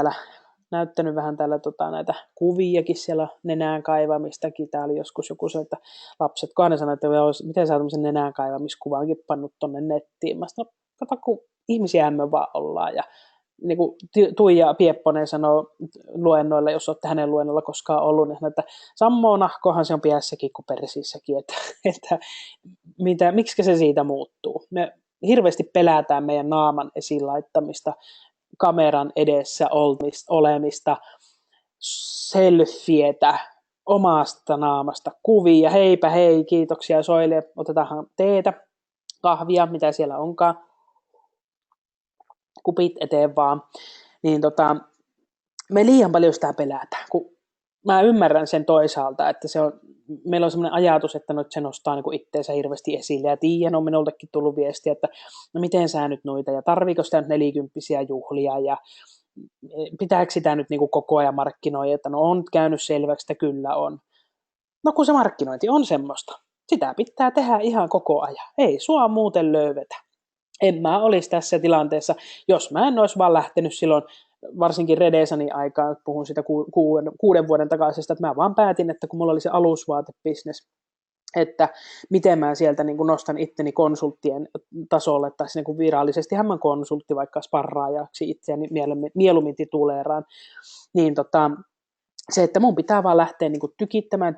täällä näitä kuviakin siellä nenään kaivamistakin. Täällä oli joskus joku se, että lapset, kun aina sanoi, että miten sä tämmöisen nenään kaivamiskuvaankin pannut tonne nettiin. Mä sanoin, kato, kun ihmisiähän me vaan ollaan. Ja niin kuin Tuija Piepponen sanoo luennoilla, jos olette hänen luennoilla koskaan ollut, niin sanoo, että sammoo nahkohan se on piässäkin kuin persissäkin, että miksi se siitä muuttuu. Me hirveästi pelätään meidän naaman esiin laittamista, kameran edessä olemista, selfietä, omasta naamasta kuvia. Heipä hei, kiitoksia Soille. Otetaan teetä, kahvia, mitä siellä onkaan. Kupit eteen vaan. Niin me liian paljon sitä pelätään, kun mä ymmärrän sen toisaalta, että meillä on sellainen ajatus, että se nostaa niin kuin itteensä hirveästi esille, ja tiedän, on minultakin tullut viestiä, että no miten sä nyt noita, ja tarviiko sitä nyt 40 juhlia, ja pitääkö sitä nyt niin kuin koko ajan markkinoida, että no on käynyt selväksi, että kyllä on. No kun se markkinointi on semmoista, sitä pitää tehdä ihan koko ajan, ei sua muuten löyvetä. En mä olisi tässä tilanteessa, jos mä en olisi vaan lähtenyt silloin, varsinkin Redesanin aikaan, puhun sitä 6 vuoden takaisesta, että mä vaan päätin, että kun mulla oli se alusvaatebisnes, että miten mä sieltä niin kuin nostan itteni konsulttien tasolle, tai niin kuin virallisesti mä konsultti vaikka sparraajaksi itseäni mieluummin tituleeraan, niin se, että mun pitää vaan lähteä niin kuin tykittämään,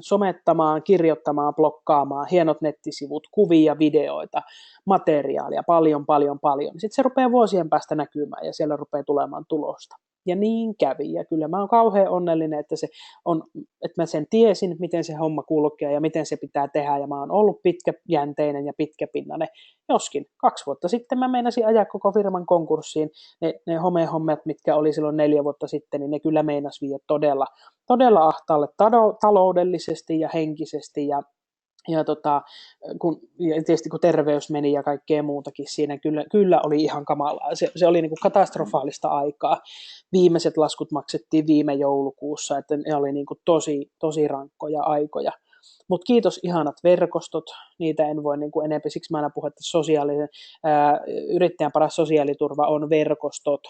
somettamaan, kirjoittamaan, blokkaamaan, hienot nettisivut, kuvia, videoita, materiaalia, paljon. Sitten se rupeaa vuosien päästä näkymään ja siellä rupeaa tulemaan tulosta. Ja niin kävi. Ja kyllä mä oon kauhean onnellinen, että mä sen tiesin, miten se homma kulkee ja miten se pitää tehdä. Ja mä oon ollut pitkäjänteinen ja pitkäpinnainen. Joskin 2 vuotta sitten mä meinasin ajaa koko firman konkurssiin. Ne homehommat, mitkä oli silloin 4 vuotta sitten, niin ne kyllä meinas viedä todella ahtaalle taloudellisesti ja henkisesti ja tietysti kun terveys meni ja kaikkea muutakin siinä, kyllä oli ihan kamalaa. Se oli niin kuin katastrofaalista aikaa. Viimeiset laskut maksettiin viime joulukuussa, että ne oli niin kuin tosi rankkoja aikoja. Mutta kiitos ihanat verkostot, niitä en voi niin kuin enemmän, siksi mä aina puhun, että yrittäjän paras sosiaaliturva on verkostot.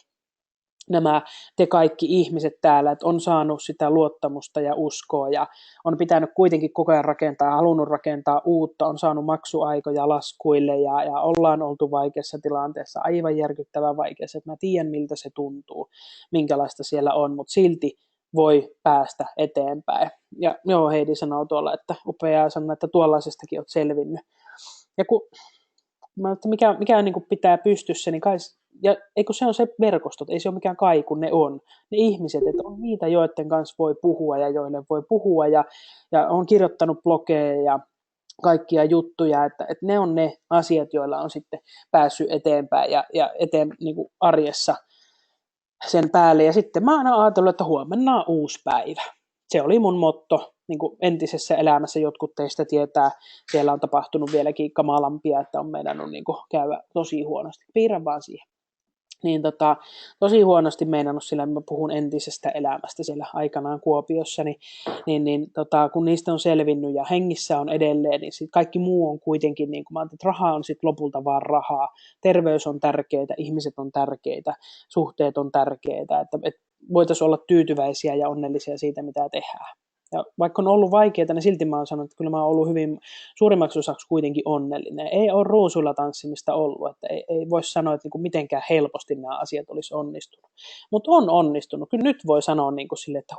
Nämä te kaikki ihmiset täällä, että on saanut sitä luottamusta ja uskoa ja on pitänyt kuitenkin koko ajan halunnut rakentaa uutta, on saanut maksuaikoja laskuille ja ollaan oltu vaikeassa tilanteessa, aivan järkyttävän vaikeassa, että mä tiedän miltä se tuntuu, minkälaista siellä on, mutta silti voi päästä eteenpäin. Ja joo, Heidi sanoo tuolla, että upeaa sanoa, että tuollaisestakin olet selvinnyt. Ja mikä niin kuin pitää pystyssä, niin kai ja eikö se on se verkostot, ei se ole mikään kaiku, ne on. Ne ihmiset, että on niitä, joiden kanssa voi puhua ja joille voi puhua ja on kirjoittanut blogeja ja kaikkia juttuja, että ne on ne asiat, joilla on sitten päässyt eteenpäin ja eteen niin kuin arjessa sen päälle. Ja sitten mä aina ajatellut, että huomenna on uusi päivä. Se oli mun motto niin kuin entisessä elämässä, jotkut teistä tietää, siellä on tapahtunut vieläkin kamalampia, että on meidän niin kuin käydä tosi huonosti. Piirrän vaan siihen. niin tosi huonosti meinannut sillä, mä puhun entisestä elämästä siellä aikanaan Kuopiossa, kun niistä on selvinnyt ja hengissä on edelleen, niin sit kaikki muu on kuitenkin, niin kuin mä että raha on sit lopulta vaan rahaa, terveys on tärkeää, ihmiset on tärkeitä, suhteet on tärkeitä, että voitaisiin olla tyytyväisiä ja onnellisia siitä, mitä tehdään. Ja vaikka on ollut vaikeaa, niin silti mä oon sanonut, että kyllä mä oon ollut hyvin suurimmaksi osaksi kuitenkin onnellinen. Ei ole ruusuilla tanssimista ollut, että ei voi sanoa, että niin mitenkään helposti nämä asiat olisi onnistunut. Mutta on onnistunut. Kyllä nyt voi sanoa niin kuin sille, että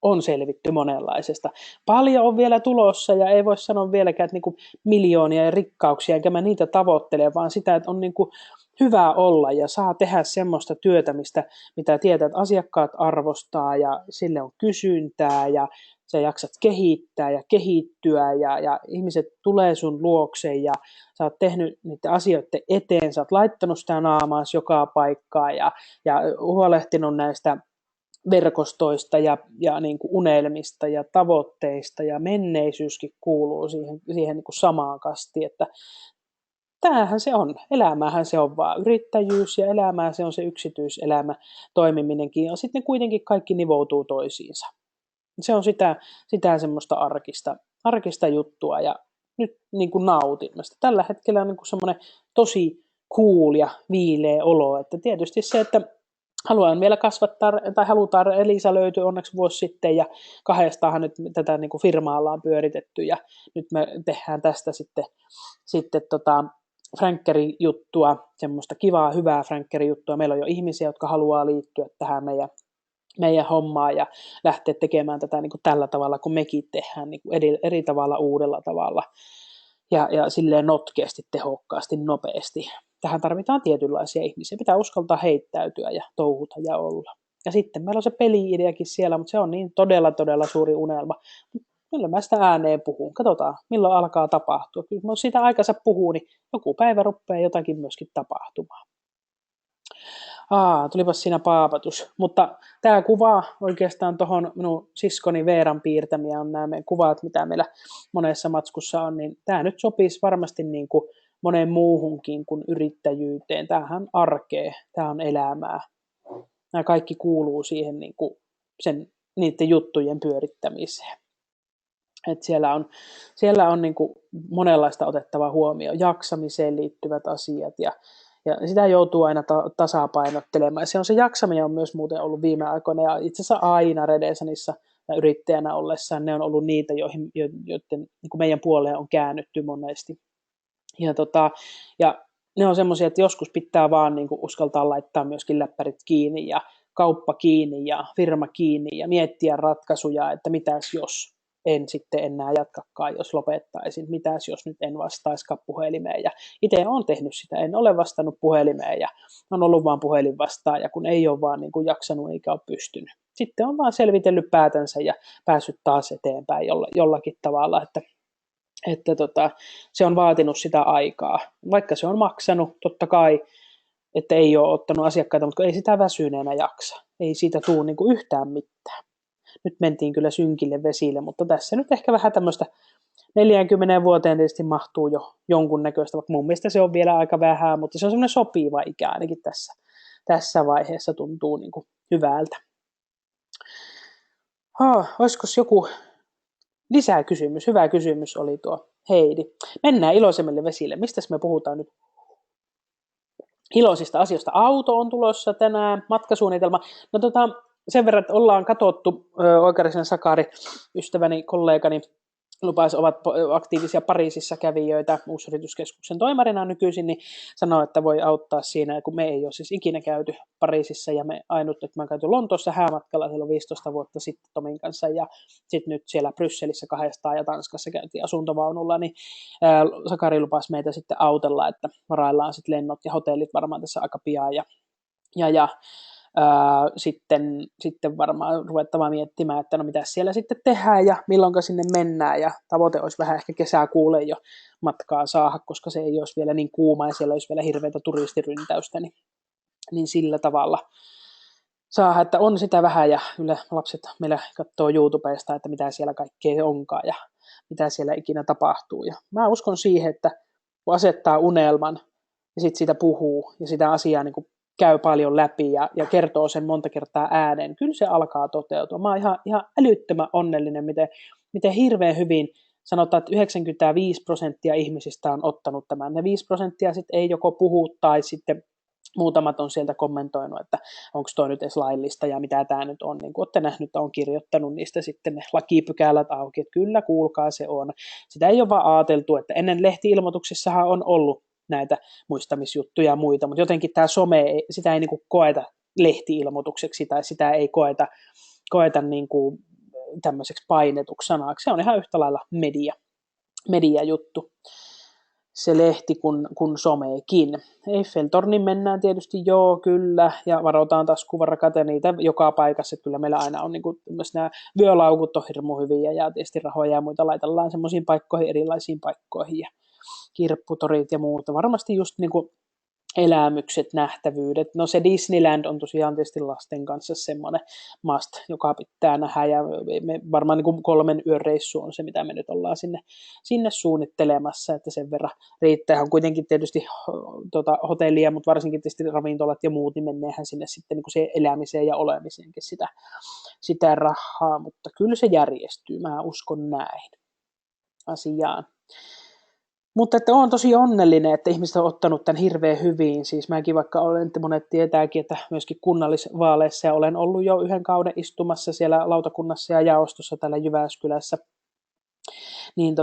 on selvitty monenlaisesta. Paljon on vielä tulossa ja ei voi sanoa vieläkään, että niin miljoonia ja rikkauksia, enkä mä niitä tavoittele, vaan sitä, että on niin hyvä olla ja saa tehdä semmoista työtä, mitä tietää, että asiakkaat arvostaa ja sille on kysyntää ja sä jaksat kehittää ja kehittyä ja ihmiset tulee sun luokse ja sä oot tehnyt niiden asioiden eteen, sä oot laittanut sitä naamaas joka paikkaan ja huolehtinut näistä verkostoista ja niin kuin unelmista ja tavoitteista ja menneisyyskin kuuluu siihen niin kuin samaan kastiin, että tämähän se on, elämähän se on vaan yrittäjyys ja elämää se on se yksityiselämä toimiminenkin ja sitten ne kuitenkin kaikki nivoutuu toisiinsa. Se on sitä semmoista arkista juttua ja nyt niin kuin nautin. Tällä hetkellä on niin kuin semmoinen tosi cool ja viileä olo, että tietysti se, että haluan vielä kasvattaa, tai halutaan, Elisa löytyi onneksi vuosi sitten, ja kahdestaanhan nyt tätä niin kuin firmaa ollaan pyöritetty, ja nyt me tehdään tästä sitten Frankkeri-juttua, semmoista kivaa, hyvää Frankkeri-juttua. Meillä on jo ihmisiä, jotka haluaa liittyä tähän meidän hommaan, ja lähteä tekemään tätä niin kuin tällä tavalla, kun mekin tehdään niin kuin eri tavalla, uudella tavalla, ja silleen notkeasti, tehokkaasti, nopeasti. Tähän tarvitaan tietynlaisia ihmisiä. Pitää uskaltaa heittäytyä ja touhuta ja olla. Ja sitten meillä on se peli-ideakin siellä, mutta se on niin todella, todella suuri unelma. Kyllä mä sitä ääneen puhun. Katsotaan, milloin alkaa tapahtua. Kyllä mä sitä aikansa puhuu, niin joku päivä rupeaa jotakin myöskin tapahtumaan. Tulipas siinä paapatus. Mutta tämä kuva oikeastaan tuohon minun siskoni Veeran piirtämiä on nämä meidän kuvat, mitä meillä monessa matskussa on, niin tämä nyt sopisi varmasti niin kuin moneen muuhunkin kuin yrittäjyyteen. Tämähän on arkea, tämä on elämää. Nämä kaikki kuuluu siihen niin kuin niiden juttujen pyörittämiseen. Et siellä on niin kuin monenlaista otettavaa huomioon, jaksamiseen liittyvät asiat ja sitä joutuu aina tasapainottelemaan. Se jaksaminen on myös muuten ollut viime aikoina ja itse asiassa aina Redesanissa yrittäjänä ollessaan ne on ollut niitä, joiden niin kuin meidän puoleen on käännytty monesti. Ja ne on semmoisia, että joskus pitää vaan niin kuin uskaltaa laittaa myöskin läppärit kiinni ja kauppa kiinni ja firma kiinni ja miettiä ratkaisuja, että mitäs jos en sitten enää jatkakaan, jos lopettaisin, mitäs jos nyt en vastaisikaan puhelimeen. Ja itse olen tehnyt sitä, en ole vastannut puhelimeen ja on ollut vaan puhelin vastaaja, kun ei ole vaan niin kuin jaksanut eikä ole pystynyt. Sitten on vaan selvitellyt päätänsä ja päässyt taas eteenpäin jollakin tavalla, että se on vaatinut sitä aikaa, vaikka se on maksanut totta kai, että ei ole ottanut asiakkaita, mutta ei sitä väsyneenä jaksa, ei siitä tule niin kuin yhtään mitään. Nyt mentiin kyllä synkille vesille, mutta tässä nyt ehkä vähän tämmöistä 40 vuoteen tietysti mahtuu jo jonkunnäköistä, vaikka mun mielestä se on vielä aika vähän, mutta se on semmoinen sopiva ikä ainakin tässä vaiheessa tuntuu niin kuin hyvältä. Olisiko joku lisäkysymys? Hyvä kysymys oli tuo Heidi. Mennään iloisemmille vesille. Mistäs me puhutaan nyt? Iloisista asioista. Auto on tulossa tänään, matkasuunnitelma. No sen verran, että ollaan katsottu, Oikarisen Sakari, ystäväni, kollegani, ovat aktiivisia Pariisissa kävijöitä Uusyrityskeskuksen toimarina nykyisin, niin sanoo, että voi auttaa siinä, kun me ei ole siis ikinä käyty Pariisissa ja me ainut, että mä oon käyty Lontoossa häämatkalla silloin 15 vuotta sitten Tomin kanssa ja sitten nyt siellä Brysselissä kahdestaan ja Tanskassa käytiin asuntovaunulla, niin Sakari lupasi meitä sitten autella, että varaillaan sitten lennot ja hotellit varmaan tässä aika pian ja sitten varmaan ruvettava miettimään, että no mitä siellä sitten tehdään ja milloinka sinne mennään ja tavoite olisi vähän ehkä kesäkuulle jo matkaa saada, koska se ei olisi vielä niin kuuma ja siellä olisi vielä hirveätä turistiryntäystä, niin sillä tavalla saada, että on sitä vähän ja lapset meillä katsoo YouTubesta, että mitä siellä kaikkea onkaan ja mitä siellä ikinä tapahtuu ja mä uskon siihen, että kun asettaa unelman ja sitten siitä puhuu ja sitä asiaa niin kuin käy paljon läpi ja kertoo sen monta kertaa ääneen, kyllä se alkaa toteutua. Mä oon ihan älyttömän onnellinen, miten hirveän hyvin sanotaan, että 95% ihmisistä on ottanut tämän. Ne 5% sitten ei joko puhu tai sitten muutamat on sieltä kommentoinut, että onko toi nyt edes laillista ja mitä tämä nyt on. Niin kuin olette nähnyt, on kirjoittanut niistä sitten ne lakipykälät auki, että kyllä kuulkaa se on. Sitä ei ole vaan ajateltu, että ennen lehti-ilmoituksissahan on ollut näitä muistamisjuttuja ja muita, mutta jotenkin tämä some, sitä ei niin kuin koeta lehti-ilmoitukseksi tai sitä ei koeta niin kuin tämmöiseksi painetuksi sanaksi. Se on ihan yhtä lailla mediajuttu, se lehti kuin someekin. Eiffeltornin mennään tietysti, joo, kyllä, ja varotaan taskuvarkat ja niitä joka paikassa, että kyllä meillä aina on niin kuin, nämä vyölaukut on hirmu hyviä ja tietysti rahoja ja muita laitellaan semmoisiin paikkoihin, erilaisiin paikkoihin ja kirpputorit ja muuta. Varmasti just niin kuin elämykset, nähtävyydet. No se Disneyland on tosiaan tietysti lasten kanssa semmoinen must, joka pitää nähdä ja me varmaan niin kuin 3 yön reissu on se, mitä me nyt ollaan sinne suunnittelemassa, että sen verran riittää. On kuitenkin tietysti hotellia, mutta varsinkin tietysti ravintolat ja muut, niin menneehän sinne sitten niin kuin se elämiseen ja olemiseenkin sitä rahaa, mutta kyllä se järjestyy, mä uskon näin asiaan. Mutta että olen tosi onnellinen, että ihmiset on ottanut tämän hirveän hyvin. Siis mäkin vaikka olen, että monet tietääkin, että myöskin kunnallisvaaleissa ja olen ollut jo 1 kauden istumassa siellä lautakunnassa ja jaostossa täällä Jyväskylässä. Niin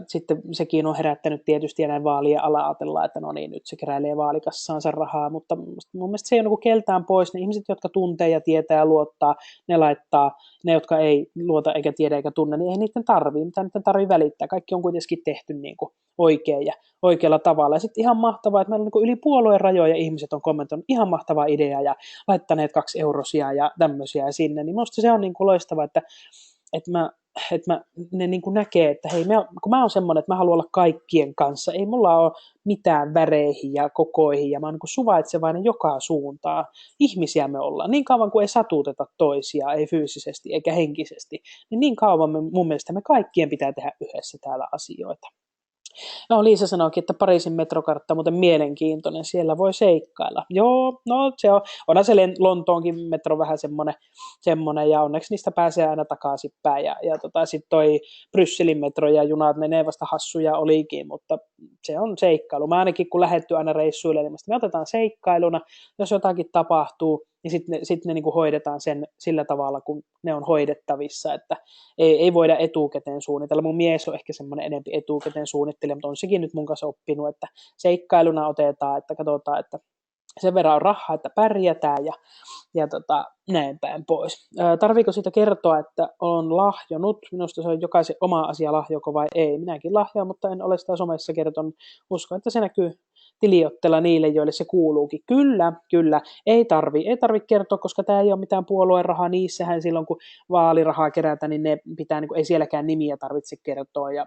sitten sekin on herättänyt tietysti ja näin vaalien ala ajatellaan, että no niin, nyt se keräilee vaalikassaansa rahaa, mutta mun mielestä se ei ole niin keltään pois. Ne ihmiset, jotka tuntee ja tietää ja luottaa, ne laittaa. Ne, jotka ei luota eikä tiedä eikä tunne, niin ei niiden tarvitse, mitä niiden tarvitse välittää. Kaikki on kuitenkin tehty niin kuin oikein ja oikealla tavalla. Ja sitten ihan mahtavaa, että meillä on niin yli puolueen rajoja ihmiset on kommentoinut ihan mahtavaa idea ja laittaneet 2 eurosia ja tämmöisiä sinne. Niin minusta se on niin kuin loistava, että ne niin kuin näkee, että hei, kun mä oon semmoinen, että mä haluan olla kaikkien kanssa, ei mulla ole mitään väreihin ja kokoihin, ja mä oon niin kuin suvaitsevainen joka suuntaan. Ihmisiä me ollaan. Niin kauan kuin ei satuuteta toisia, ei fyysisesti eikä henkisesti, niin kauan mun mielestä me kaikkien pitää tehdä yhdessä täällä asioita. No Liisa sanoikin, että Pariisin metrokartta on muuten mielenkiintoinen, siellä voi seikkailla. Joo, no se onhan se Lontoonkin metro vähän semmoinen ja onneksi niistä pääsee aina takaisinpäin. Ja sitten toi Brysselin metro ja junat, ne vasta hassuja olikin, mutta se on seikkailu. Mä ainakin kun lähdetty aina reissuille, niin me otetaan seikkailuna, jos jotakin tapahtuu, niin sitten ne niin kuin hoidetaan sen sillä tavalla, kun ne on hoidettavissa, että ei voida etukäteen suunnitella. Mun mies on ehkä semmoinen enempi etukäteen suunnittelija, mutta on sekin nyt mun kanssa oppinut, että seikkailuna otetaan, että katsotaan, että sen verran on rahaa, että pärjätään ja näin päin pois. Tarviiko siitä kertoa, että on lahjonut? Minusta se on jokaisen oma asia, lahjoko vai ei. Minäkin lahjoan, mutta en ole sitä somessa kertonut. Uskon, että se näkyy tiliottella niille, joille se kuuluukin. Kyllä, ei tarvi kertoa, koska tämä ei ole mitään puolueen rahaa. Niissähän silloin, kun vaalirahaa kerätään, niin ne pitää, niin kuin, ei sielläkään nimiä tarvitse kertoa ja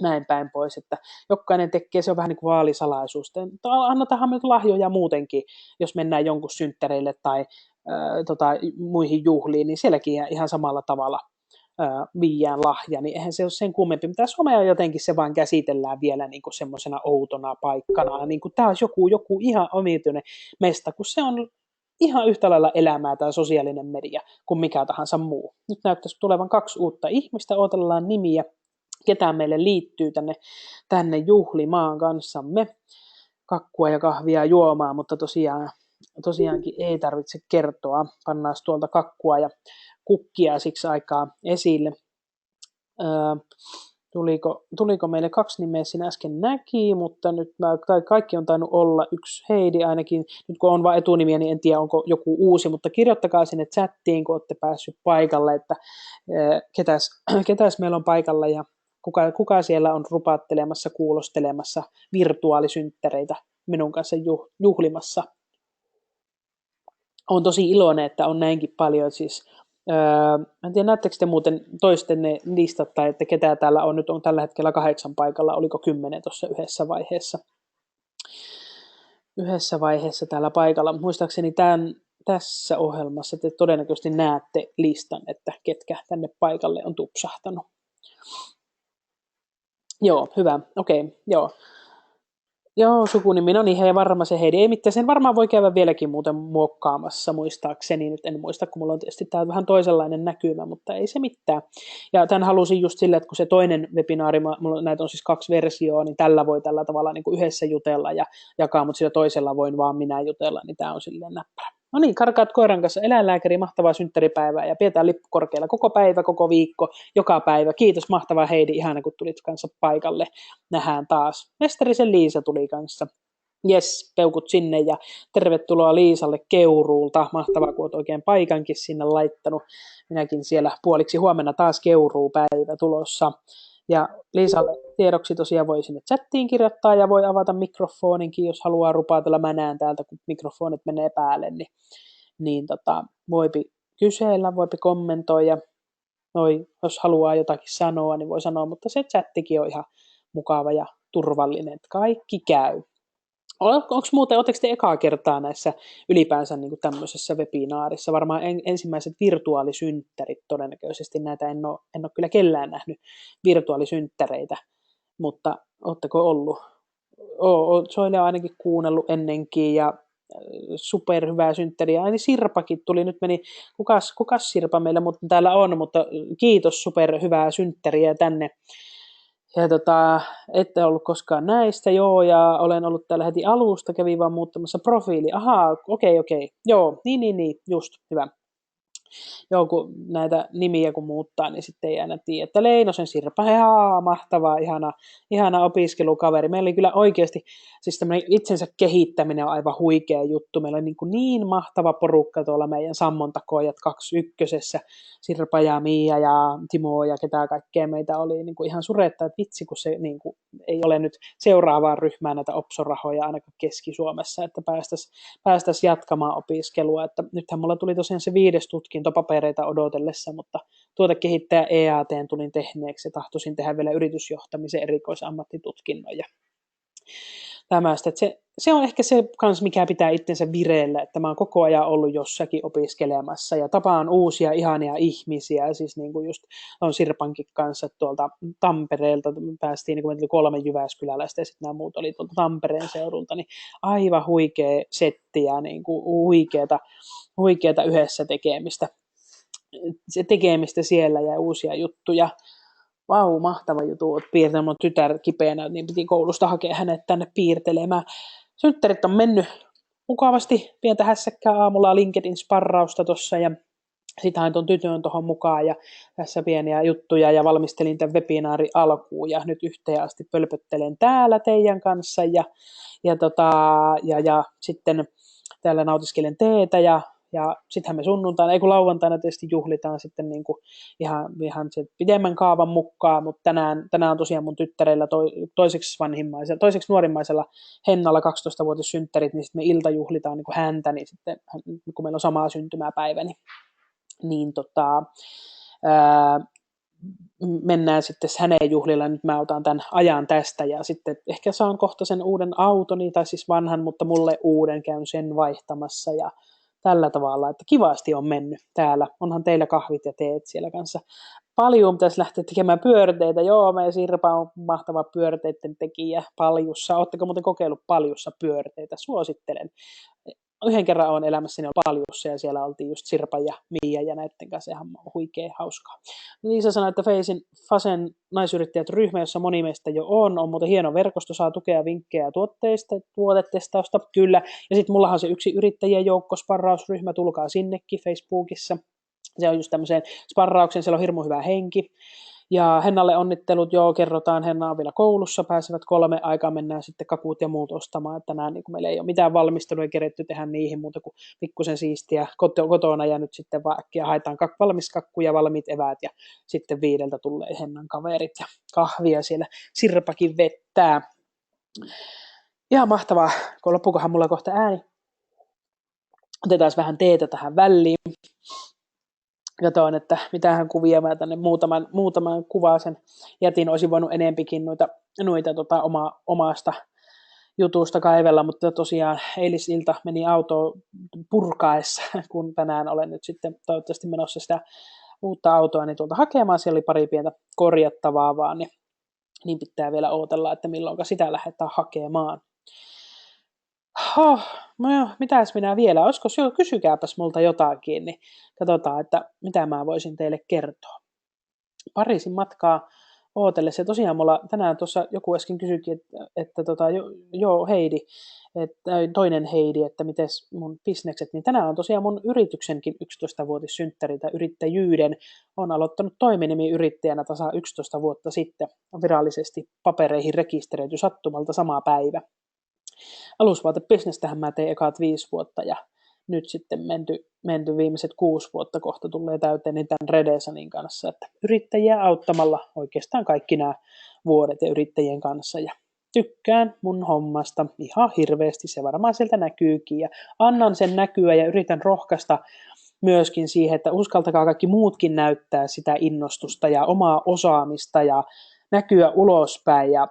näin päin pois, että jokainen tekee, se on vähän niin kuin vaalisalaisuus. Annetaanhan nyt lahjoja muutenkin, jos mennään jonkun synttäreille tai muihin juhliin, niin sielläkin ihan samalla tavalla viiään lahja, niin eihän se ole sen kummempi. Mitä somea jotenkin se vaan käsitellään vielä niin kuin semmoisena outona paikkana, niin kuin tämä olisi joku ihan omituinen mesta, kun se on ihan yhtä lailla elämää tämä sosiaalinen media kuin mikä tahansa muu. Nyt näyttäisi tulevan 2 uutta ihmistä, odotellaan nimiä, ketä meille liittyy tänne juhlimaan kanssamme, kakkua ja kahvia juomaan, mutta tosiaankin ei tarvitse kertoa. Pannaan tuolta kakkua ja kukkia siksi aikaa esille. Tuliko meille 2 nimeä, siinä äsken näki, mutta nyt kaikki on tainnut olla 1 Heidi ainakin. Nyt kun on vain etunimiä, niin en tiedä onko joku uusi, mutta kirjoittakaa sinne chattiin, kun olette päässyt paikalle, että ketäs meillä on paikalla ja kuka siellä on rupaattelemassa, kuulostelemassa virtuaalisynttäreitä minun kanssa juhlimassa. Olen tosi iloinen, että on näinkin paljon. Siis, en tiedä, näettekö te muuten toistenne listat, tai että ketä täällä on. Nyt on tällä hetkellä 8 paikalla, oliko 10 tuossa yhdessä vaiheessa täällä paikalla. Muistaakseni tässä ohjelmassa te todennäköisesti näette listan, että ketkä tänne paikalle on tupsahtanut. Joo, hyvä. Okei, joo. Joo, sukunimi, no niin, hei varma se Heidi. Ei mitään, sen varmaan voi käydä vieläkin muuten muokkaamassa, muistaakseni. Nyt en muista, kun mulla on tietysti tää vähän toisenlainen näkymä, mutta ei se mitään. Ja tämän halusin just silleen, että kun se toinen webinaari, mulla näitä on siis 2 versioa, niin tällä voi tällä tavalla niin kuin yhdessä jutella ja jakaa, mutta sillä toisella voin vaan minä jutella, niin tämä on silleen näppärä. No niin, karkaat koiran kanssa eläinlääkäri, mahtavaa synttäripäivää ja pidetään lippu korkealla koko päivä, koko viikko, joka päivä. Kiitos mahtavaa Heidi, ihana kun tulit kanssa paikalle. Nähdään taas. Mestarisen Liisa tuli kanssa. Jes, peukut sinne ja tervetuloa Liisalle Keuruulta. Mahtavaa, kun olet oikein paikankin sinne laittanut. Minäkin siellä puoliksi huomenna taas Keuruupäivä tulossa. Ja Liisalle tiedoksi tosiaan voi sinne chattiin kirjoittaa ja voi avata mikrofoninkin, jos haluaa rupaatella. Mä näen täältä, kun mikrofonit menee päälle, niin voipi kysellä, voipi kommentoida. Jos haluaa jotakin sanoa, niin voi sanoa, mutta se chattikin on ihan mukava ja turvallinen, että kaikki käy. Onko muuten, oletteko te ekaa kertaa näissä ylipäänsä niin kuin tämmöisessä webinaarissa? Varmaan ensimmäiset virtuaalisynttärit todennäköisesti, näitä en ole kyllä kellään nähnyt virtuaalisynttäreitä, mutta ootteko ollut? Soile on ainakin kuunnellut ennenkin ja superhyvää synttäriä. Aini Sirpakin tuli, nyt meni, kukas Sirpa meillä mutta täällä on, mutta kiitos superhyvää synttäriä tänne. Ja ette ollut koskaan näistä, joo, ja olen ollut täällä heti alusta, kävin vaan muuttamassa profiili. Ahaa, okei, joo, niin, just, hyvä. Joo, kun näitä nimiä kun muuttaa, niin sitten ei aina tiedä, että Leinosen Sirpa, mahtavaa, ihana opiskelukaveri. Meillä oli kyllä oikeasti, siis tämmöinen itsensä kehittäminen on aivan huikea juttu. Meillä on niin mahtava porukka tuolla meidän Sammontakoijat 21. Sirpa ja Miia ja Timo ja ketä kaikkea meitä oli niin kuin ihan suretta, että vitsi, kun se niin kuin, ei ole nyt seuraavaan ryhmään näitä opsorahoja ainakaan Keski-Suomessa, että päästäisiin jatkamaan opiskelua. Että nythän mulla tuli tosiaan se 5. tutkinto papereita odotellessa, mutta tuotekehittäjä EAT:n tulin tehneeksi ja tahtoisin tehdä vielä yritysjohtamisen erikoisammattitutkinnon ja tämästä. Se on ehkä se kans, mikä pitää itsensä vireellä, että mä oon koko ajan ollut jossakin opiskelemassa ja tapaan uusia ihania ihmisiä, siis niin kuin just on Sirpankin kanssa tuolta Tampereelta, päästiin niin kuin 3 jyväskyläläistä ja sitten nämä muut oli tuolta Tampereen seudulta, niin aivan huikea setti ja niin kuin huikeata yhdessä tekemistä siellä ja uusia juttuja. Vau, mahtava juttu, olet piirtänyt mun tytär kipeänä, niin piti koulusta hakea hänet tänne piirtelemään. Synttärit on mennyt mukavasti, pientä hässäkkää aamulla LinkedIn sparrausta tuossa ja sitten hain ton tytön tuohon mukaan ja tässä pieniä juttuja ja valmistelin tämän webinaarin alkuun ja nyt yhteen asti pölpöttelen täällä teidän kanssa ja sitten täällä nautiskelen teetä ja sittenhän me sunnuntaina, ei kun lauantaina tietysti juhlitaan sitten niin kuin ihan sen pidemmän kaavan mukaan, mutta tänään on tosiaan mun tyttärellä toiseksi nuorimmaisella Hennalla 12-vuotissynttärit, niin sitten me iltajuhlitaan niin kuin häntä, niin sitten kun meillä on samaa syntymäpäivä, niin mennään sitten hänen juhlilla, nyt mä otan tämän ajan tästä ja sitten ehkä saan kohta sen uuden autoni, tai siis vanhan, mutta mulle uuden, käyn sen vaihtamassa ja tällä tavalla, että kivasti on mennyt täällä. Onhan teillä kahvit ja teet siellä kanssa. Paljon pitäisi lähteä tekemään pyörteitä. Joo, meidän Sirpa on mahtava pyörteiden tekijä Paljussa. Oletteko muuten kokeillut Paljussa pyörteitä? Suosittelen. Yhden kerran olen elämässäni ollut Paljussa ja siellä oltiin just Sirpa ja Miia ja näiden kanssa ihan huikea hauskaa. Liisa sanoi, että Fasen naisyrittäjät ryhmä, jossa moni meistä jo on muuten hieno verkosto, saa tukea, vinkkejä ja tuotetestausta, kyllä. Ja sitten mullahan on se yksi yrittäjien joukko, sparrausryhmä, tulkaa sinnekin Facebookissa. Se on just tämmöiseen sparrauksen, siellä on hirmu hyvä henki. Ja Hennalle onnittelut, joo, kerrotaan, Henna on vielä koulussa, pääsevät 3 aikaa, mennään sitten kakut ja muut ostamaan, että tänään niin meillä ei ole mitään valmistelua keretty tehdä niihin muuta kuin pikkusen siistiä kotona ja nyt sitten vaan äkkiä haetaan valmis kakku ja valmiit eväät ja sitten 5 tulee Hennan kaverit ja kahvia siellä Sirpakin vettää. Ihan mahtavaa, kun loppukohan mulla kohta ääni. Otetaan vähän teetä tähän väliin. Katoin, että mitähän kuvia mä tänne muutaman kuvaa sen jätin. Olisin voinut enempikin noita omasta jutusta kaivella, mutta tosiaan eilisilta meni auto purkaessa, kun tänään olen nyt sitten toivottavasti menossa sitä uutta autoa niin tuolta hakemaan. Siellä oli pari pientä korjattavaa vaan, niin pitää vielä odotella, että milloinka sitä lähdetään hakemaan. No, mitäs minä vielä? Olisiko kysykääpäs multa jotakin, niin katsotaan, että mitä mä voisin teille kertoa. Pariisin matkaa ootellessa. Ja tosiaan mulla tänään tuossa joku äsken kysyikin, että Heidi, että, toinen Heidi, että mites mun bisnekset, niin tänään on tosiaan mun yrityksenkin 11-vuotissynttäri tai yrittäjyyden. Olen aloittanut toiminimiyrittäjänä tasa 11 vuotta sitten, virallisesti papereihin rekisteröity sattumalta sama päivä. Alusvaatebisnestähän mä tein ekat 5 vuotta ja nyt sitten menty viimeiset 6 vuotta kohta tulee täyteen niin tämän Redesanin kanssa, että yrittäjiä auttamalla oikeastaan kaikki nämä vuodet ja yrittäjien kanssa ja tykkään mun hommasta ihan hirveästi, se varmaan sieltä näkyykin ja annan sen näkyä ja yritän rohkaista myöskin siihen, että uskaltakaa kaikki muutkin näyttää sitä innostusta ja omaa osaamista ja näkyä ulospäin ja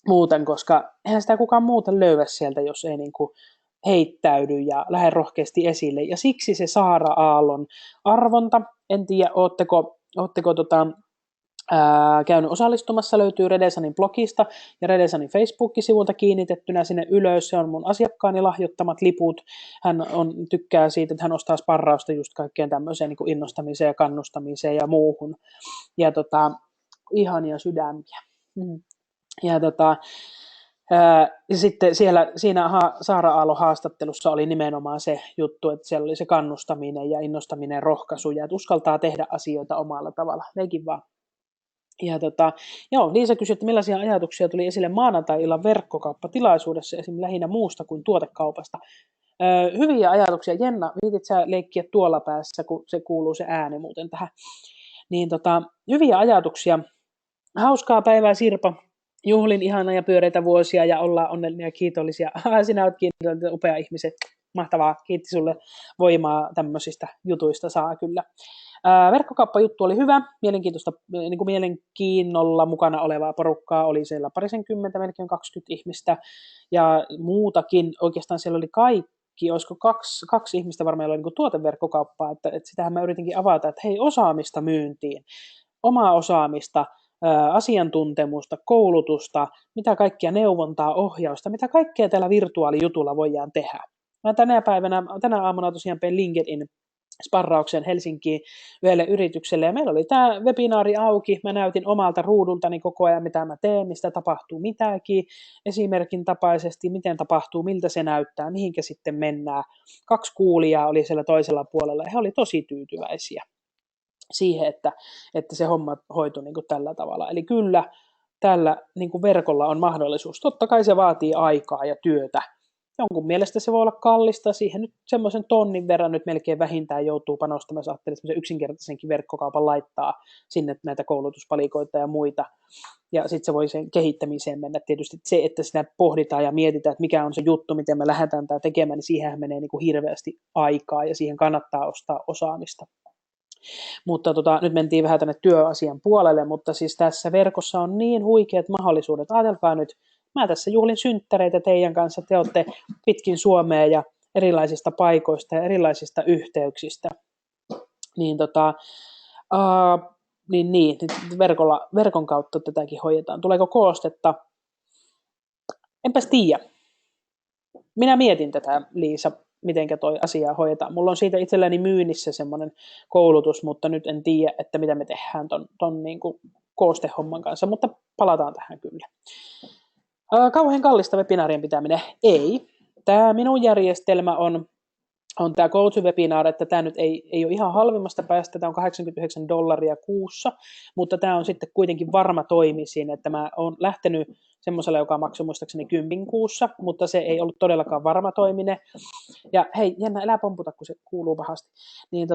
muuten, koska eihän sitä kukaan muuta löyä sieltä, jos ei niin kuin heittäydy ja lähde rohkeasti esille. Ja siksi se Saara Aallon arvonta, en tiedä, ootteko käynyt osallistumassa, löytyy Redesanin blogista ja Redesanin Facebook-sivulta kiinnitettynä sinne ylös. Se on mun asiakkaani lahjoittamat liput. Hän tykkää siitä, että hän ostaa sparrausta just kaikkeen tämmöiseen niin kuin innostamiseen ja kannustamiseen ja muuhun. Ja ihania sydämiä. Ja sitten siinä Saara Aallon haastattelussa oli nimenomaan se juttu, että siellä oli se kannustaminen ja innostaminen ja rohkaisu ja että uskaltaa tehdä asioita omalla tavalla. Nekin vaan. Ja Liisa kysyi, että millaisia ajatuksia tuli esille maanantai-illan verkkokauppatilaisuudessa, esimerkiksi lähinnä muusta kuin tuotekaupasta. Hyviä ajatuksia. Jenna, viitit sä leikkiä tuolla päässä, kun se kuuluu se ääni muuten tähän. Niin hyviä ajatuksia. Hauskaa päivää, Sirpa. Juhlin ihana ja pyöreitä vuosia ja ollaan onnellisia ja kiitollisia. Sinä olet kiitollinen, upea ihmiset. Mahtavaa, kiitti sulle voimaa tämmöisistä jutuista saa kyllä. Verkkokauppajuttu oli hyvä, mielenkiintoista, niin kuin mielenkiinnolla mukana olevaa porukkaa oli siellä parisenkymmentä, melkein 20 ihmistä ja muutakin. Oikeastaan siellä oli kaikki, olisiko kaksi ihmistä varmaan oli niin kuin tuoteverkkokauppaa, että sitähän mä yritinkin avata, että hei, osaamista myyntiin, omaa osaamista, asiantuntemusta, koulutusta, mitä kaikkia neuvontaa, ohjausta, mitä kaikkea tällä virtuaalijutulla voidaan tehdä. Mä tänä aamuna tosiaan pein LinkedIn sparrauksen Helsinkiin yhdelle yritykselle, ja meillä oli tämä webinaari auki, mä näytin omalta ruudultani koko ajan, mitä mä teen, mistä tapahtuu mitäkin, esimerkin tapaisesti, miten tapahtuu, miltä se näyttää, mihinkä sitten mennään. 2 kuulijaa oli siellä toisella puolella, ja he oli tosi tyytyväisiä siihen, että se homma hoitui niin kuin tällä tavalla. Eli kyllä tällä niin kuin verkolla on mahdollisuus. Totta kai se vaatii aikaa ja työtä. Jonkun mielestä se voi olla kallista. Siihen nyt semmoisen tonnin verran nyt melkein vähintään joutuu panostamaan. Ajattelin semmoisen yksinkertaisenkin verkkokaupan laittaa sinne näitä koulutuspalikoita ja muita. Ja sitten se voi sen kehittämiseen mennä. Tietysti se, että sitä pohditaan ja mietitään, että mikä on se juttu, miten me lähdetään tämä tekemään, niin siihen menee niin kuin hirveästi aikaa ja siihen kannattaa ostaa osaamista. Mutta nyt mentiin vähän tänne työasian puolelle, mutta siis tässä verkossa on niin huikeat mahdollisuudet. Ajatelkaa nyt, mä tässä juhlin synttäreitä teidän kanssa, te olette pitkin Suomea ja erilaisista paikoista ja erilaisista yhteyksistä. Niin, verkon kautta tätäkin hoidetaan. Tuleeko koostetta? Enpäs tiedä. Minä mietin tätä, Liisa, mitenkä toi asia hoidetaan. Mulla on siitä itselläni myynnissä semmoinen koulutus, mutta nyt en tiedä, että mitä me tehdään ton niin kuin koostehomman kanssa, mutta palataan tähän kyllä. Kauhean kallista webinaarien pitäminen? Ei. Tämä minun järjestelmä on tämä coach-webinar, että tämä nyt ei ole ihan halvimmasta päästä, tämä on $89 kuussa, mutta tämä on sitten kuitenkin varma toimi siinä, että mä oon lähtenyt semmoisella, joka maksoi muistaakseni 10 kuussa, mutta se ei ollut todellakaan varma toimine. Ja hei, Jenna, älä pomputa, kun se kuuluu pahasti. Niin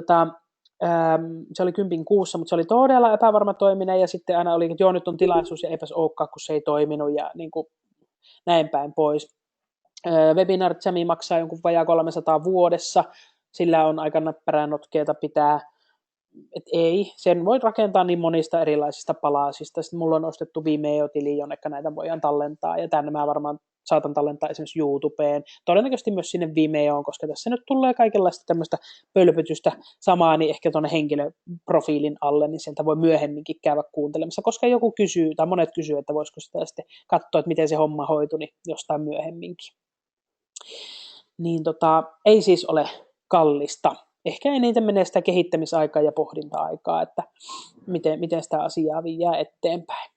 se oli 10 kuussa, mutta se oli todella epävarma toimine, ja sitten aina oli, että joo, nyt on tilaisuus, ja eipäs olekaan, kun se ei toiminut, ja niin kuin näin päin pois. Webinar Jami maksaa jonkun vajaa 300 vuodessa, sillä on aika näppärää notkeeta pitää, että ei, sen voi rakentaa niin monista erilaisista palasista. Sitten mulla on ostettu Vimeo-tili, jonne näitä voidaan tallentaa, ja tänne mä varmaan saatan tallentaa esimerkiksi YouTubeen, todennäköisesti myös sinne Vimeoon, koska tässä nyt tulee kaikenlaista tämmöistä pölpötystä samaa, niin ehkä tuonne henkilöprofiilin alle, niin sieltä voi myöhemminkin käydä kuuntelemassa, koska joku kysyy, tai monet kysyy, että voisiko sitä sitten katsoa, että miten se homma hoitui, niin jostain myöhemminkin. Niin ei siis ole kallista. Ehkä eniten menee sitä kehittämisaikaa ja pohdinta-aikaa, että miten sitä asiaa viedään eteenpäin.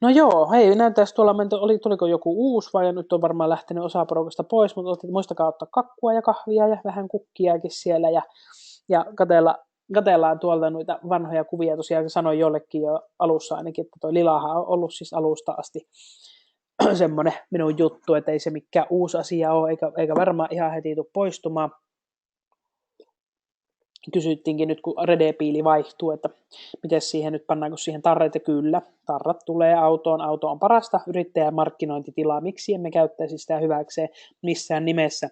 No joo, hei, näyttäisi tuolla, tuliko joku uusi vai nyt on varmaan lähtenyt osa porukasta pois, mutta muistakaa ottaa kakkua ja kahvia ja vähän kukkiakin siellä ja katellaan tuolta noita vanhoja kuvia. Tosiaan sanoin jollekin jo alussa ainakin, että toi lilahan on ollut siis alusta asti semmoinen minun juttu, että ei se mikään uusi asia ole, eikä varmaan ihan heti tule poistumaan. Kysyttiinkin nyt, kun redepiili vaihtuu, että miten siihen nyt pannaanko siihen tarrat, ja kyllä, tarrat tulee autoon, auto on parasta yrittäjän markkinointitilaa, miksi emme käyttäisi sitä hyväkseen missään nimessä.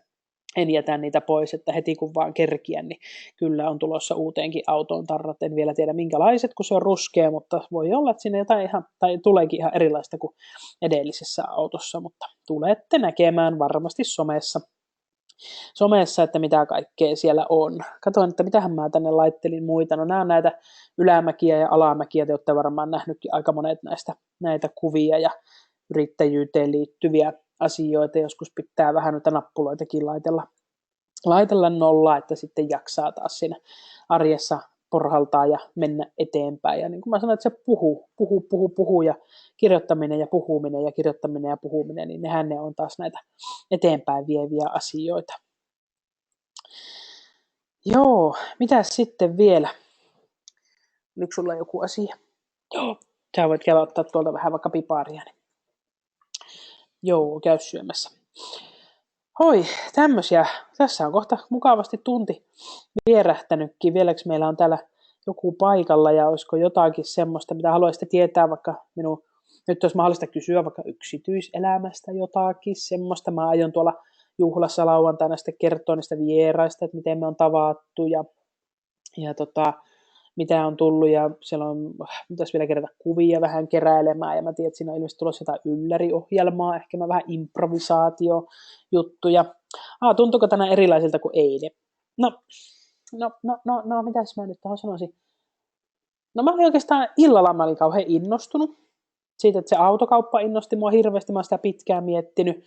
En jätä niitä pois, että heti kun vaan kerkiän, niin kyllä on tulossa uuteenkin autoon tarrat. En vielä tiedä minkälaiset, kun se on ruskea, mutta voi olla, että sinne jotain tai tuleekin ihan erilaista kuin edellisessä autossa, mutta tulette näkemään varmasti somessa, että mitä kaikkea siellä on. Katoin, että mitähän mä tänne laittelin muita. No nämä on näitä ylämäkiä ja alamäkiä, te olette varmaan nähnytkin aika monet näitä kuvia ja yrittäjyyteen liittyviä asioita. Joskus pitää vähän noita nappuloitakin laitella nollaa, että sitten jaksaa taas siinä arjessa porhaltaa ja mennä eteenpäin. Ja niin kuin mä sanoin, että se puhuu ja kirjoittaminen ja puhuminen ja kirjoittaminen ja puhuminen, niin nehän ne on taas näitä eteenpäin vieviä asioita. Joo, mitäs sitten vielä? Oliko sulla joku asia? Joo, sä voit käydä ottaa tuolta vähän vaikka piparia. Niin. Joo, käy syömässä. Hoi, tämmöisiä. Tässä on kohta mukavasti tunti vierähtänytkin. Vieläks meillä on täällä joku paikalla ja olisiko jotakin semmoista, mitä haluaisitte tietää vaikka nyt olisi mahdollista kysyä vaikka yksityiselämästä jotakin semmoista. Mä aion tuolla juhlassa lauantaina sitten kertoa niistä vieraista, että miten me on tavattu ja mitä on tullut ja siellä on, pitäisi vielä kerätä kuvia vähän keräilemään ja mä tiedän, että siinä on ilmeisesti tulossa jotain ylläriohjelmaa, ehkä mä vähän improvisaatiojuttuja. Tuntuuko tänään erilaisilta kuin eilen? No, mitäs mä nyt tähän sanoisin? No mä olin oikeastaan illalla, mä olin kauhean innostunut siitä, että se autokauppa innosti mua hirveästi, mä oon sitä pitkään miettinyt.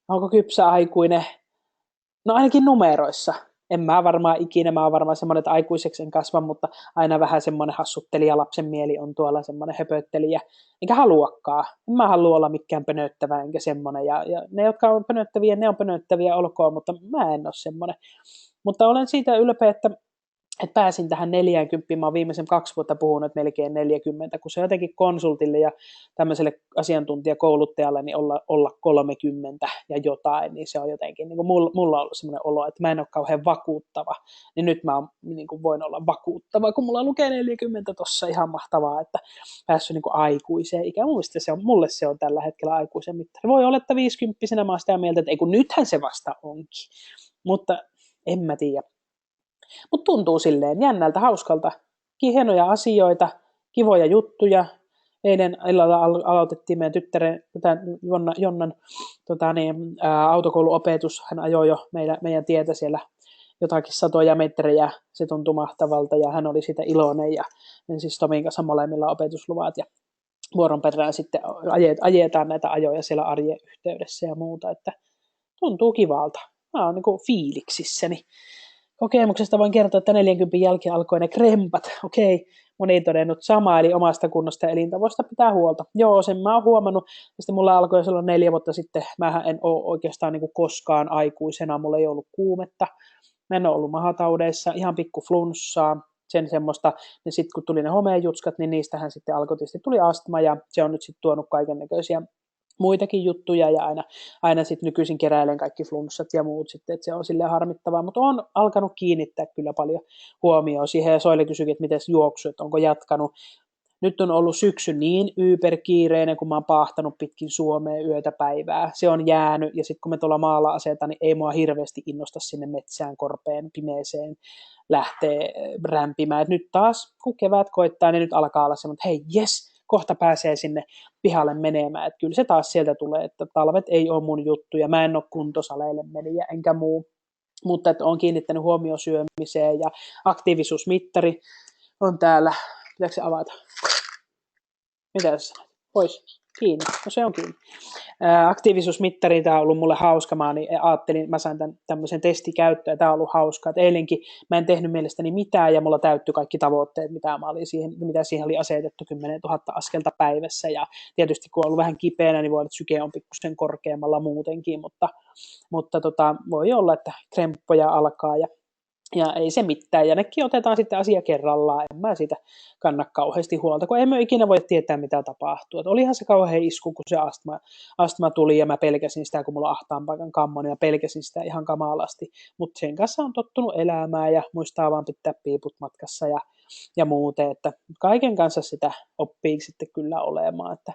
Onko kypsä aikuinen? No ainakin numeroissa. En mä varmaan ikinä, mä oon varmaan semmoinen, että aikuiseksi en kasva, mutta aina vähän semmoinen hassuttelija, lapsen mieli on tuolla semmoinen höpöttelijä. Enkä haluakaan. En mä halua olla mikään pönöttävä, enkä semmoinen. Ja ne, jotka on pönöttäviä, ne on pönöttäviä, olkoon, mutta mä en ole semmoinen. Mutta olen siitä ylpeä, että pääsin tähän 40, mä oon viimeisen 2 vuotta puhunut melkein 40, kun se jotenkin konsultille ja tämmöiselle asiantuntijakouluttajalle niin olla 30 ja jotain, niin se on jotenkin, niin kuin mulla on ollut semmoinen olo, että mä en ole kauhean vakuuttava, niin nyt mä niin kuin voin olla vakuuttava, kun mulla lukee 40 tossa, ihan mahtavaa, että päässyt niin kuin aikuiseen ikään. Mulle se on tällä hetkellä aikuisen mittari. Voi olla, että 50-vuotiaana mä oon sitä mieltä, että ei kun nythän se vasta onkin, mutta en mä tiedä. Mutta tuntuu silleen jännältä, hauskalta. Hienoja asioita, kivoja juttuja. Eilen illalla aloitettiin meidän tyttären Jonnan autokouluopetus. Hän ajoi jo meidän tietä siellä jotakin satoja metrejä. Se tuntui mahtavalta ja hän oli siitä iloinen. Ja siis Tomin kanssa molemmilla opetusluvat ja vuoron perään sitten ajetaan näitä ajoja siellä arjen yhteydessä ja muuta. Että tuntuu kivalta. Mä oon niinku fiiliksissäni. Kokemuksesta voin kertoa, että 40 jälkeen alkoi ne krempat. Okei, moni todennut samaa, eli omasta kunnosta ja elintavoista pitää huolta. Joo, sen mä oon huomannut. Ja sitten mulla alkoi silloin 4 vuotta sitten. Mähän en ole oikeastaan niin kuin koskaan aikuisena. Mulla ei ollut kuumetta. Mä en ole ollut mahataudeissa, ihan pikku flunssaa. Sen semmoista. Ja sitten kun tuli ne homejutskat, niin niistähän sitten alkoi tietysti tuli astma. Ja se on nyt sitten tuonut kaikennäköisiä muitakin juttuja ja aina sitten nykyisin keräilen kaikki flunssat ja muut sitten, että se on silleen harmittavaa, mutta on alkanut kiinnittää kyllä paljon huomioon siihen ja Soili kysyikin, että miten juoksu, että onko jatkanut. Nyt on ollut syksy niin yperkiireinen, kun mä oon paahtanut pitkin Suomea yötä päivää. Se on jäänyt ja sitten kun me tuolla maalla asetaan, niin ei mua hirveästi innosta sinne metsään, korpeen, pimeeseen lähtee rämpimään. Et nyt taas, kun kevät koittaa, niin nyt alkaa olla semmoinen, että hei jes, kohta pääsee sinne pihalle menemään. Että kyllä se taas sieltä tulee, että talvet ei ole mun juttu ja mä en ole kuntosaleille meniä enkä muu. Mutta että olen kiinnittänyt huomioon syömiseen ja aktiivisuusmittari on täällä. Pitääkö se avata? Mitä sä sanot? Pois. Kiinni. No se on kiinni. Aktiivisuusmittari, tämä on ollut mulle hauska. Ajattelin, mä sain tämmöisen testikäyttöön ja tämä on ollut hauska. Et eilenkin mä en tehnyt mielestäni mitään ja mulla täyttyi kaikki tavoitteet, mitä siihen oli asetettu 10 000 askelta päivässä. Ja tietysti kun on ollut vähän kipeänä, niin voi olla, että syke on pikkusen korkeammalla muutenkin, mutta voi olla, että kremppoja alkaa ja ei se mitään, ja nekin otetaan sitten asia kerrallaan, en mä siitä kanna kauheasti huolta, kun emme ikinä voi tietää, mitä tapahtuu. Et olihan se kauhean isku, kun se astma tuli, ja mä pelkäsin sitä, kun mulla on ahtaan paikan kammoni, ja pelkäsin sitä ihan kamalasti. Mutta sen kanssa on tottunut elämään, ja muistaa vaan pitää piiput matkassa, ja muuten, että kaiken kanssa sitä oppii sitten kyllä olemaan, että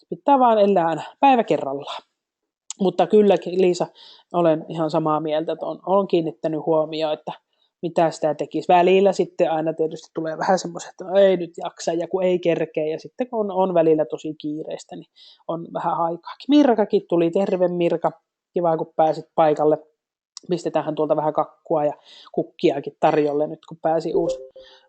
pitää vaan elää päivä kerrallaan. Mutta kylläkin, Liisa, olen ihan samaa mieltä, että olen kiinnittänyt huomioon, että mitä sitä tekisi. Välillä sitten aina tietysti tulee vähän semmoiset, että no ei nyt jaksa ja kun ei kerkeä. Ja sitten kun on välillä tosi kiireistä, niin on vähän aikaakin. Mirkakin tuli, terve Mirka. Kiva, kun pääsit paikalle. Pistetäänhän tuolta vähän kakkua ja kukkiakin tarjolle nyt, kun pääsi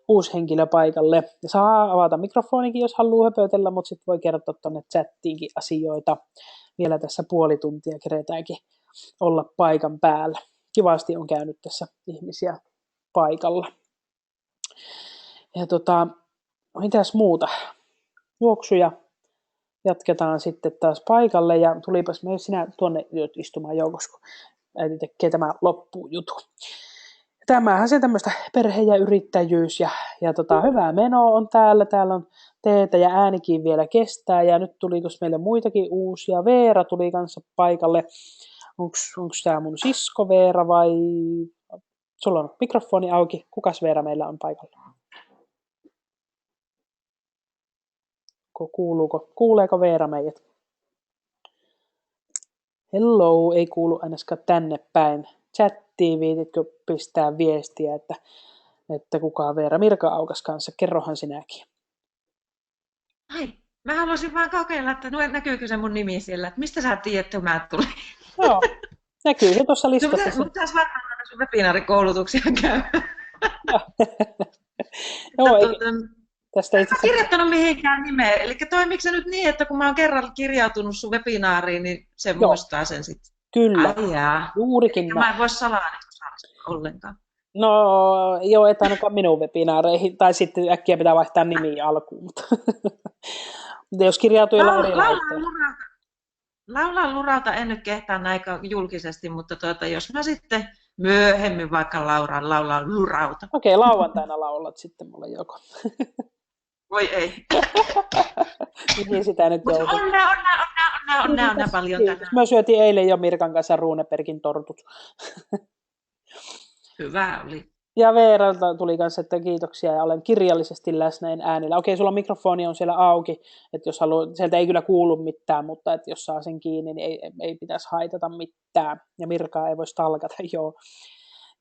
uusi henkilö paikalle. Ja saa avata mikrofonikin, jos haluaa höpötellä, mutta sitten voi kertoa tuonne chattiinkin asioita. Vielä tässä puoli tuntia keretäänkin olla paikan päällä. Kivasti on käynyt tässä ihmisiä paikalla. Ja mitäs muuta? Juoksuja jatketaan sitten taas paikalle ja tulipas me sinä tuonne istumaan joukossa, kun äiti tekee tämä loppujutun. Tämähän se tämmöistä perhe- ja yrittäjyys ja hyvää menoa on täällä. Täällä on teetä ja äänikin vielä kestää ja nyt tuli meille muitakin uusia. Veera tuli kanssa paikalle. Onko tämä mun sisko Veera vai sulla on mikrofoni auki? Kukas Veera meillä on paikalla? Kuuleeko Veera meidät? Hello, ei kuulu ainakaan tänne päin. Chattiin viititkö pistää viestiä, että kuka Veera Mirka aukas kanssa? Kerrohan sinäkin. Ai, mä haluaisin vaan kokeilla, että näkyykö se mun nimi siellä. Että mistä sä tiedät, että mä tulin? Joo, näkyy se tuossa listassa. Mutta tässä varmaan näitä sun webinaarikoulutuksia käy. Joo, tästä en kirjoittanut mihinkään nimeen. Eli toimiiko se nyt niin, että kun mä oon kerran kirjautunut sun webinaariin, niin se muistaa sen sitten? Kyllä, Ai juurikin. Mä en voi salaa ollenkaan. No joo, et ainakaan minun webinaareihin, tai sitten äkkiä pitää vaihtaa nimiä alkuun. Mutta jos kirjautuu jollain eri laitteella. Laulaa luralta en nyt kehtaa näin julkisesti, mutta jos mä sitten myöhemmin vaikka laulaa lurauta. Okei, lauantaina laulat sitten mulle joko. Voi ei. Mihin sitä nyt joutuu? Onnea paljon tänään. Mä syötiin eilen jo Mirkan kanssa Runebergin tortut. Hyvä oli. Ja Veeralta tuli kanssa, että kiitoksia ja olen kirjallisesti läsnä äänillä. Okei, sulla mikrofoni on siellä auki, että jos sieltä ei kyllä kuulu mitään, mutta että jos saa sen kiinni, niin ei pitäisi haitata mitään. Ja Mirkaa ei voi stalkata, joo.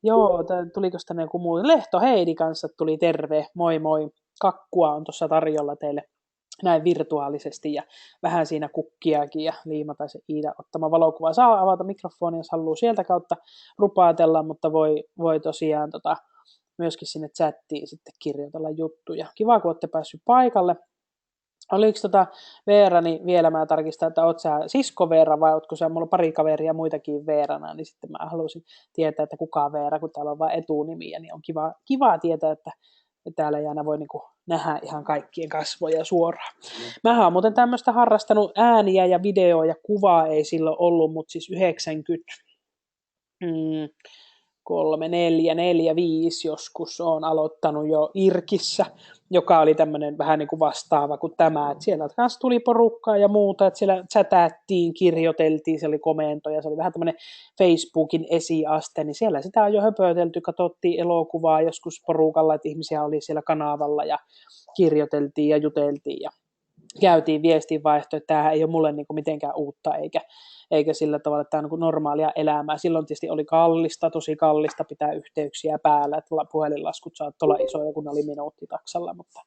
Joo, tuliko tänne joku muu? Lehto Heidi kanssa tuli terve, moi moi. Kakkua on tuossa tarjolla teille näin virtuaalisesti ja vähän siinä kukkiakin ja Liima tai se Iida ottama valokuvaa. Saa avata mikrofonia, jos haluaa sieltä kautta rupaatella, mutta voi tosiaan myöskin sinne chattiin sitten kirjoitella juttuja. Kiva, kun olette päässyt paikalle. Oliko Veera, niin vielä mä tarkistan, että oot sä sisko Veera vai ootko sä, mulla on pari kaveria muitakin Veerana, niin sitten mä haluaisin tietää, että kuka on Veera, kun täällä on vain etunimiä, niin on kiva tietää, että täällä ei aina voi niin kuin nähdä ihan kaikkien kasvoja suoraan. Mä oon muuten tämmöistä harrastanut, ääniä ja videoa ja kuvaa ei silloin ollut, mutta siis 93, 4, 4, 5 joskus on aloittanut jo Irkissä, joka oli tämmöinen vähän niin kuin vastaava kuin tämä. Et siellä kanssa tuli porukkaa ja muuta, että siellä chatattiin, kirjoiteltiin, siellä oli komentoja, se oli vähän tämmöinen Facebookin esiaste, niin siellä sitä on jo höpötelty, katsottiin elokuvaa joskus porukalla, että ihmisiä oli siellä kanavalla ja kirjoiteltiin ja juteltiin ja käytiin viestinvaihtoa, että tämähän ei ole mulle niin kuin mitenkään uutta eikä sillä tavalla, että tämä on niin kuin normaalia elämää. Silloin tietysti oli tosi kallista pitää yhteyksiä päällä, että puhelinlaskut saattoi olla isoja, kun ne oli minuuttitaksalla, mutta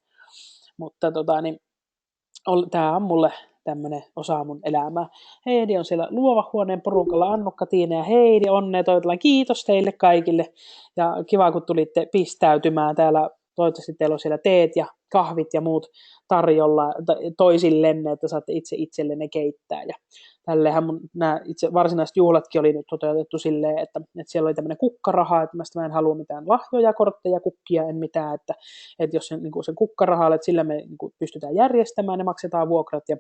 tämä on mulle tämmöinen osa mun elämää. Heidi on siellä luova huoneen porukalla, Annukka, Tiina ja Heidi, onnea toivotellaan. Kiitos teille kaikille ja kiva, kun tulitte pistäytymään täällä. Toivottavasti teillä on siellä teet ja kahvit ja muut tarjolla toisillenne, että saatte itse itsellenne keittää. Ja tälleenhän nämä itse varsinaiset juhlatkin oli nyt toteutettu silleen, että siellä oli tämmöinen kukkaraha, että mä en halua mitään lahjoja, kortteja, kukkia, en mitään, että jos se kukkaraha, että sillä me niin kuin pystytään järjestämään, ne maksetaan vuokrat ja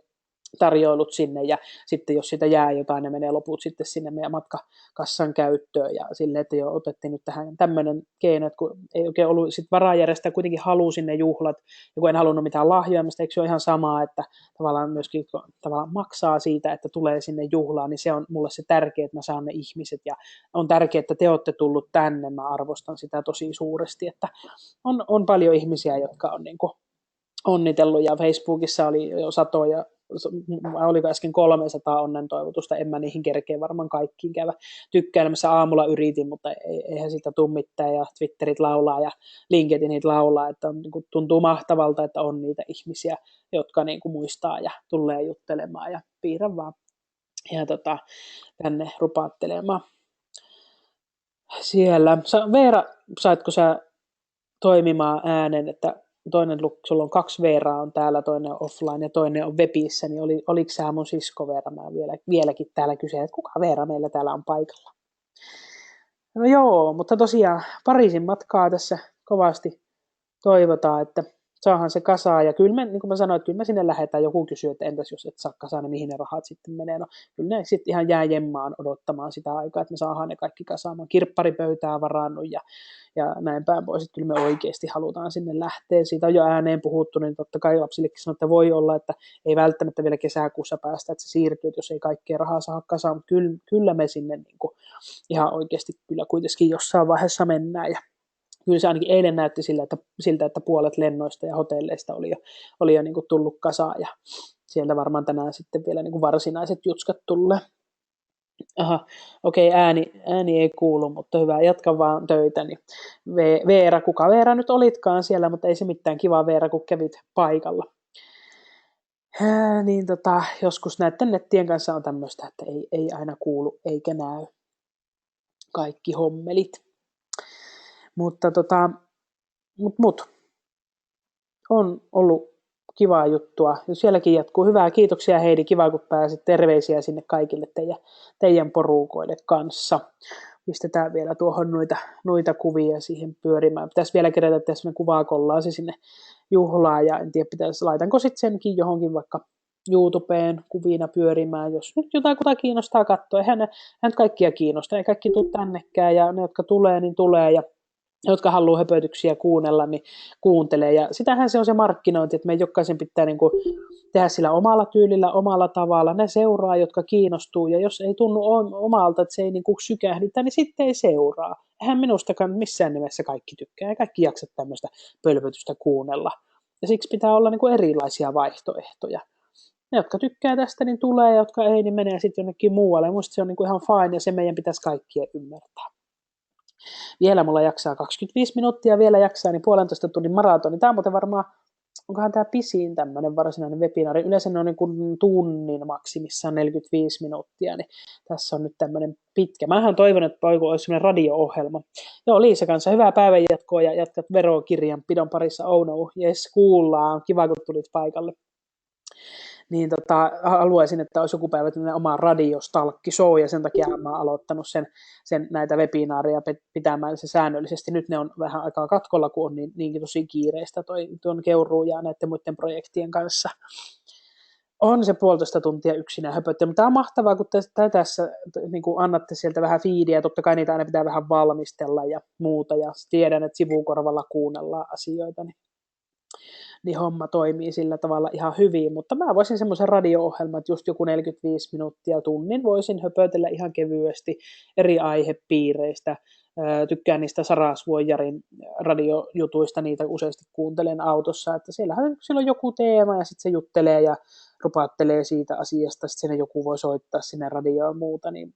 tarjoilut sinne, ja sitten jos sitä jää jotain, ne menee loput sitten sinne meidän matkakassan käyttöön, ja silleen, että jo otettiin nyt tähän tämmöinen keino, että kun ei oikein ollut sit varaa järjestää, kuitenkin haluaa sinne juhlat, ja kun en halunnut mitään lahjoja, mistä eikö se ole ihan samaa, että tavallaan myöskin tavallaan maksaa siitä, että tulee sinne juhlaan, niin se on mulle se tärkeää, että mä saan ne ihmiset, ja on tärkeää, että te olette tullut tänne, mä arvostan sitä tosi suuresti, että on paljon ihmisiä, jotka on niin kuin onnitellut, ja Facebookissa oli jo satoja, oliko äsken 300 onnen toivotusta, en mä niihin kerkeä varmaan kaikkiin käydä tykkäilemässä. Aamulla yritin, mutta eihän sitä tule mitään, ja Twitterit laulaa ja LinkedInit laulaa, että on, niin kuin, tuntuu mahtavalta, että on niitä ihmisiä, jotka niin kuin, muistaa ja tulee juttelemaan, ja piirrän vaan ja tänne rupaattelemaan siellä. Veera, saitko sä toimimaan äänen, että sulla on 2 Veeraa on täällä, toinen on offline ja toinen on webissä, niin oliko sä mun sisko Veera? Mä vieläkin täällä kysyn, että kuka Veera meillä täällä on paikalla? No joo, mutta tosiaan Pariisin matkaa tässä kovasti toivotaan, että saahan se kasaan, ja kyllä me, niin kuin mä sanoin, että kyllä me sinne lähdetään, joku kysyy, että entäs jos et saa kasaan, niin mihin ne rahat sitten menee, no kyllä ne sitten ihan jää jemmaan odottamaan sitä aikaa, että me saadaan ne kaikki kasaamaan, kirpparipöytää varannut ja näin päin pois, että kyllä me oikeasti halutaan sinne lähteä, siitä on jo ääneen puhuttu, niin totta kai lapsillekin sanoo, että voi olla, että ei välttämättä vielä kesäkuussa päästä, että se siirtyy, että jos ei kaikkea rahaa saa kasaan, mutta kyllä me sinne niin kuin ihan oikeasti kyllä kuitenkin jossain vaiheessa mennään, ja kyllä se ainakin eilen näytti siltä, että puolet lennoista ja hotelleista oli jo niin kuin tullut kasaan, ja sieltä varmaan tänään sitten vielä niin kuin varsinaiset jutskat tulee. Aha, okei, ääni ei kuulu, mutta hyvä, jatka vaan töitä. Niin Veera, kuka Veera nyt olitkaan siellä, mutta ei se mitään, kiva Veera, kun kävit paikalla. Niin joskus näiden nettien kanssa on tämmöistä, että ei aina kuulu eikä näy kaikki hommelit. Mutta on ollut kivaa juttua. Ja sielläkin jatkuu. Hyvää, kiitoksia Heidi. Kiva, kun pääsit. Terveisiä sinne kaikille teidän porukoille kanssa. Pistetään vielä tuohon noita kuvia siihen pyörimään. Pitäisi vielä kerätä tässä kuvakollaasi sinne juhlaan. Ja en tiedä, laitanko sitten senkin johonkin vaikka YouTubeen kuvina pyörimään, jos nyt jotain kiinnostaa katsoa. Eihän ne kaikkia kiinnostaa. Ei kaikki tule tännekään. Ja ne, jotka tulee, niin tulee. Ja jotka haluaa höpötyksiä kuunnella, niin kuuntelee. Ja sitähän se on se markkinointi, että meidän jokaisen pitää niin kuin tehdä sillä omalla tyylillä, omalla tavalla. Ne seuraa, jotka kiinnostuu, ja jos ei tunnu omalta, että se ei niin kuin sykähdytä, niin sitten ei seuraa. Eihän minustakaan missään nimessä kaikki tykkää, ja kaikki jaksa tämmöistä pölpötystä kuunnella. Ja siksi pitää olla niin kuin erilaisia vaihtoehtoja. Ne, jotka tykkää tästä, niin tulee, ja jotka ei, niin menee sitten jonnekin muualle. Minusta se on niin kuin ihan fine, ja se meidän pitäisi kaikkien ymmärtää. Vielä mulla jaksaa 25 minuuttia, vielä jaksaa, niin 1,5 tunnin maratoni. Tämä on muuten varmaan, onkohan tämä pisin tämmöinen varsinainen webinaari. Yleensä ne on niin kuin tunnin maksimissaan 45 minuuttia, niin tässä on nyt tämmöinen pitkä. Mähän toivon, että olisi semmoinen radio-ohjelma. Joo, Liisa kanssa, hyvää päivänjatkoa ja jatkat verokirjanpidon parissa. Oh no, jes, kuullaan. Kiva, kun tulit paikalle. Niin haluaisin, että olisi joku päivä oma radiostalkkishow, ja sen takia mä oon aloittanut sen näitä webinaareja pitämään se säännöllisesti. Nyt ne on vähän aikaa katkolla, kun on niinkin tosi kiireistä tuon keuruu ja näiden muiden projektien kanssa. On se 1,5 tuntia yksinään höpöttely, mutta tämä on mahtavaa, kun te tässä niin kun annatte sieltä vähän fiidiä, totta kai niitä aina pitää vähän valmistella ja muuta, ja tiedän, että sivukorvalla kuunnellaan asioita, niin homma toimii sillä tavalla ihan hyvin, mutta mä voisin semmoisen radio-ohjelman, että just joku 45 minuuttia tunnin voisin höpötellä ihan kevyesti eri aihepiireistä. Tykkään niistä Sarasvuojarin radiojutuista, niitä useasti kuuntelen autossa, että siellä on joku teema ja sitten se juttelee ja rupaattelee siitä asiasta, sitten siinä joku voi soittaa sinne radioon ja muuta, niin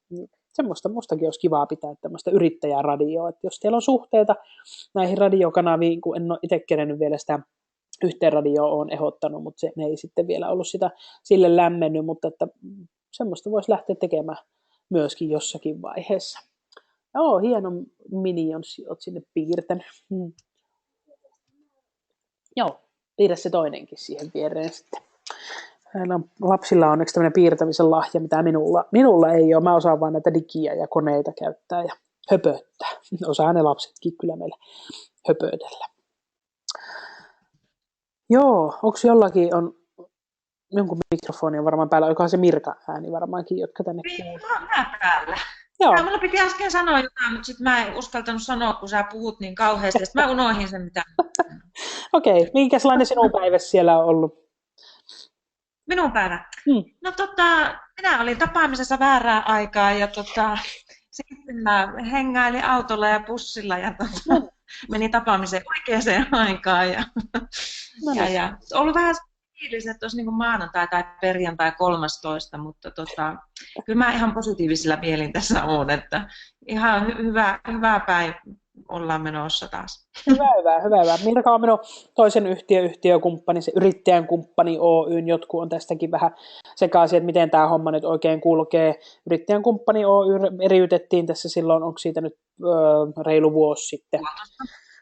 semmoista mustakin olisi kivaa pitää tämmöistä yrittäjäradioa, että jos teillä on suhteita näihin radiokanaviin, kun en ole itse kerennyt vielä sitä yhteen radioon olen ehdottanut, mutta ne ei sitten vielä ollut sitä sille lämmennyt, mutta että semmoista voisi lähteä tekemään myöskin jossakin vaiheessa. Joo, hieno Minions olet sinne piirtänyt. Joo, Piirrä se toinenkin siihen viereen sitten. Lapsilla on onneksi tämmöinen piirtämisen lahja, mitä minulla ei ole. Mä osaan vaan näitä digiä ja koneita käyttää ja höpöttää. Osaa ne lapsetkin kyllä meillä höpötellä. Joo, onko jollakin jonkun mikrofoni on varmaan päällä, onkohan se Mirka ääni varmaankin, jotka tänne kuuluu. Mä päällä. Joo. Mulla piti äsken sanoa jotain, mutta sitten mä en uskaltanut sanoa, kun sä puhut niin kauheasti. Sitten mä unohdin sen, mitä... Okei, minkälainen sinun päiväsi siellä on ollut? Minun päivä? No minä olin tapaamisessa väärää aikaa ja sitten mä hengailin autolla ja bussilla ja menin tapaamiseen oikeaan aikaan. Ja se on ollut vähän fiilis, että olisi niin kuin maanantai tai perjantai 13, mutta kyllä mä ihan positiivisilla mielin tässä olen, että ihan hyvä päivä ollaan menossa taas. Hyvä. Mirka on minun toisen yhtiökumppani, se yrittäjän kumppani Oyn. Jotkut on tästäkin vähän sekaisin, että miten tämä homma nyt oikein kulkee. Yrittäjän kumppani Oy eriytettiin tässä silloin, onko siitä nyt reilu vuosi sitten.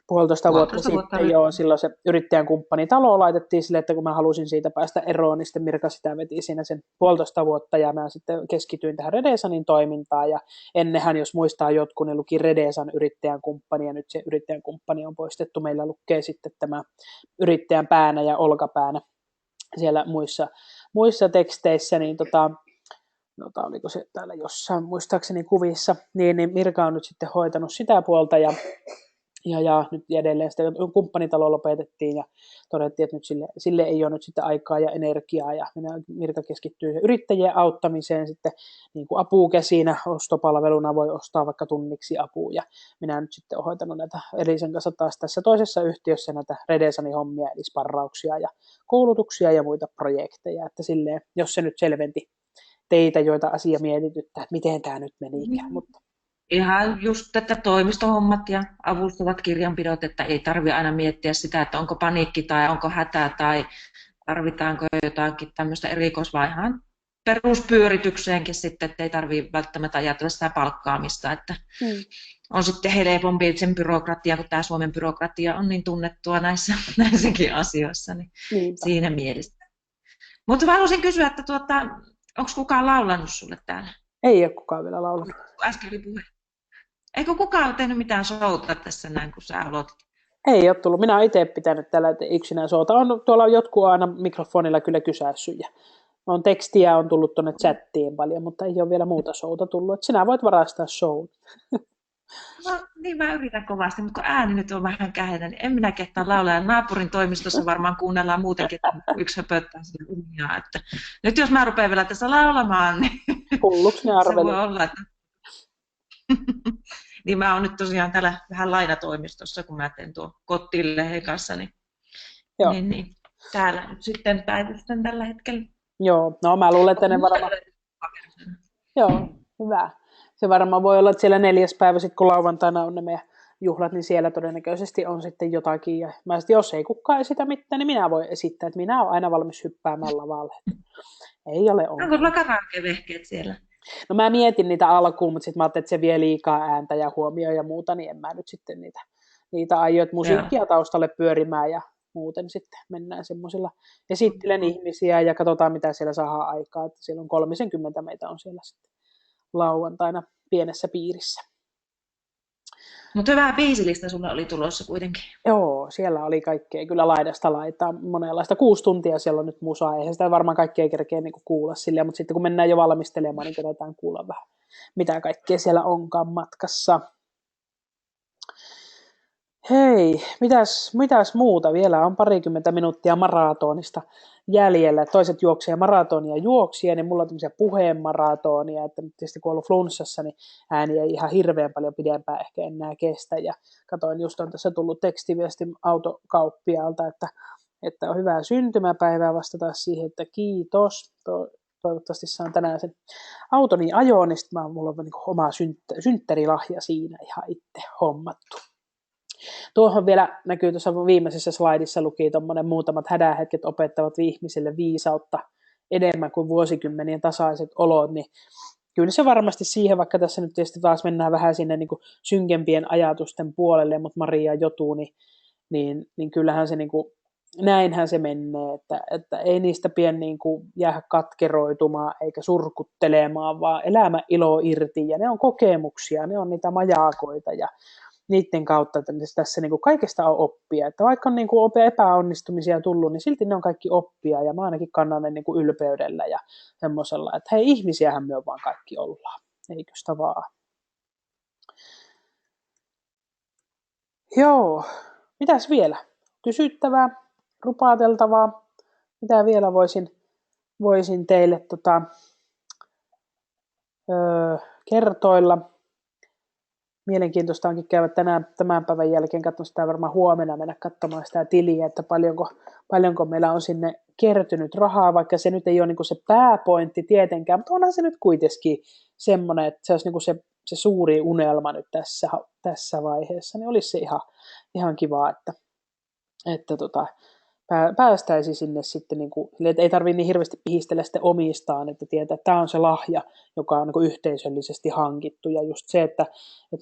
Puolitoista vuotta sitten, joo, silloin se yrittäjän kumppani talo laitettiin sille, että kun mä halusin siitä päästä eroon, niin sitten Mirka sitä veti siinä sen 1,5 vuotta, ja mä sitten keskityin tähän Redesanin toimintaan, ja ennenhän, jos muistaa jotkut, ne luki Redesan yrittäjän kumppani, ja nyt se yrittäjän kumppani on poistettu, meillä lukee sitten tämä yrittäjän päänä ja olkapäänä siellä muissa teksteissä, niin oliko se täällä jossain, muistaakseni kuvissa, niin Mirka on nyt sitten hoitanut sitä puolta, ja nyt edelleen sitä kumppanitalo lopetettiin ja todettiin, että nyt sille ei ole nyt sitten aikaa ja energiaa, ja Mirka keskittyy yrittäjien auttamiseen sitten niin kuin apukäsinä, ostopalveluna voi ostaa vaikka tunniksi apua, ja minä nyt sitten olen hoitanut näitä Elisen kanssa taas tässä toisessa yhtiössä näitä Redesanin hommia, eli sparrauksia ja koulutuksia ja muita projekteja, että silleen, jos se nyt selventi teitä, joita asia mietityttää, että miten tämä nyt menikään, mutta ihan just tätä toimistohommat ja avustavat kirjanpidot, että ei tarvitse aina miettiä sitä, että onko paniikki tai onko hätä tai tarvitaanko jotakin tämmöistä erikoisvaihaan peruspyöritykseenkin sitten, että ei tarvitse välttämättä ajatella sitä palkkaamista, että on sitten helpompi sen byrokratia, kun tämä Suomen byrokratia on niin tunnettua näissäkin asioissa, niin siinä mielessä. Mutta mä haluaisin kysyä, että onko kukaan laulanut sulle täällä? Ei ole kukaan vielä laulanut. Äsken oli puhe. Eikö kukaan ole tehnyt mitään showta tässä näin, kun sä aloitit? Ei ole tullut. Minä olen itse pitänyt tällä yksinään showta. Tuolla on jotkut aina mikrofonilla kyllä kysässyt. Tekstiä on tullut tuonne chattiin paljon, mutta ei ole vielä muuta showta tullut. Et sinä voit varastaa show. No niin, mä yritän kovasti, mutta kun ääni nyt on vähän käheinen, niin en minä kehtaa laulaa. Ja naapurin toimistossa varmaan kuunnellaan muutenkin, että yksi höpöttää sinne unjaa. Että nyt jos mä rupean vielä tässä laulamaan, niin hulluksi ne se voi olla, että... niin mä oon nyt tosiaan täällä vähän lainatoimistossa, kun mä teen tuon Kottilehden kanssa, niin täällä nyt sitten päivystän tällä hetkellä. Joo, no mä luulen, että ne varmaan... Joo, hyvä. Se varmaan voi olla, että siellä 4. päivä, sit kun lauantaina on ne meidän juhlat, niin siellä todennäköisesti on sitten jotakin. Ja mä sitten, jos ei kukaan esitä mitään, niin minä voin esittää, että minä olen aina valmis hyppäämään lavalle. Ei ole ongelma. Onko sulla karaoke-vehkeet siellä? No mä mietin niitä alkuun, mutta sitten mä ajattelin, että se vie liikaa ääntä ja huomioon ja muuta, niin en mä nyt sitten niitä aio, että musiikkia taustalle pyörimään ja muuten sitten mennään semmoisilla. Esittelen ihmisiä ja katsotaan, mitä siellä saadaan aikaa, että siellä on 30 meitä on siellä sitten lauantaina pienessä piirissä. Mutta hyvää biisilistä sulla oli tulossa kuitenkin. Joo, siellä oli kaikkea kyllä laidasta laitaa, monenlaista. 6 tuntia siellä on nyt musaa, eihän sitä varmaan kaikkea kerkeä niin kuulla silleen, mutta sitten kun mennään jo valmistelemaan, niin koetaan kuulla vähän, mitä kaikkea siellä onkaan matkassa. Hei, mitäs muuta? Vielä on 20 minuuttia maratonista jäljellä. Toiset juoksee maratonia juoksia, niin mulla on tämmöisiä puheen maratonia, että tietysti kun on ollut flunssassa, niin ääni ei ihan hirveän paljon pidempään ehkä enää kestä. Ja katoin, just on tässä tullut tekstiviesti autokauppialta, että on hyvää syntymäpäivää, vastataan siihen, että kiitos. Toivottavasti saan tänään sen autoni ajoon, niin sitten mulla on niin oma synttärilahja siinä ihan itse hommattu. Tuohon vielä näkyy tuossa viimeisessä slaidissa luki tuommoinen muutamat hädähetket opettavat ihmisille viisautta enemmän kuin vuosikymmenien tasaiset olot, niin kyllä se varmasti siihen, vaikka tässä nyt tietysti taas mennään vähän sinne niin kuin synkempien ajatusten puolelle, mutta Maria Jotu, niin kyllähän se niin kuin näinhän se menee, että ei niistä pidä niin kuin jäädä katkeroitumaan eikä surkuttelemaan, vaan elämä ilo irti, ja ne on kokemuksia, ne on niitä majakoita, ja niiden kautta että tässä niin kuin kaikesta on oppia, että vaikka on niin kuin epäonnistumisia tullut, niin silti ne on kaikki oppia, ja mä ainakin kannan ne niin kuin ylpeydellä ja semmoisella, että hei, ihmisiähän me vaan kaikki ollaan, eikö sitä vaan. Joo, mitäs vielä? Kysyttävää, rupaateltavaa, mitä vielä voisin teille kertoilla. Mielenkiintoista onkin käydä tämän päivän jälkeen, katson sitä varmaan huomenna mennä katsomaan sitä tiliä, että paljonko meillä on sinne kertynyt rahaa, vaikka se nyt ei ole niin se pääpointti tietenkään, mutta onhan se nyt kuitenkin semmoinen, että se olisi niin se suuri unelma nyt tässä vaiheessa, niin olisi se ihan kiva, että päästäisiin sinne sitten, niin kuin, että ei tarvitse niin hirveästi pihistellä sitten omistaan, että tietää, että tämä on se lahja, joka on niin kuin yhteisöllisesti hankittu. Ja just se, että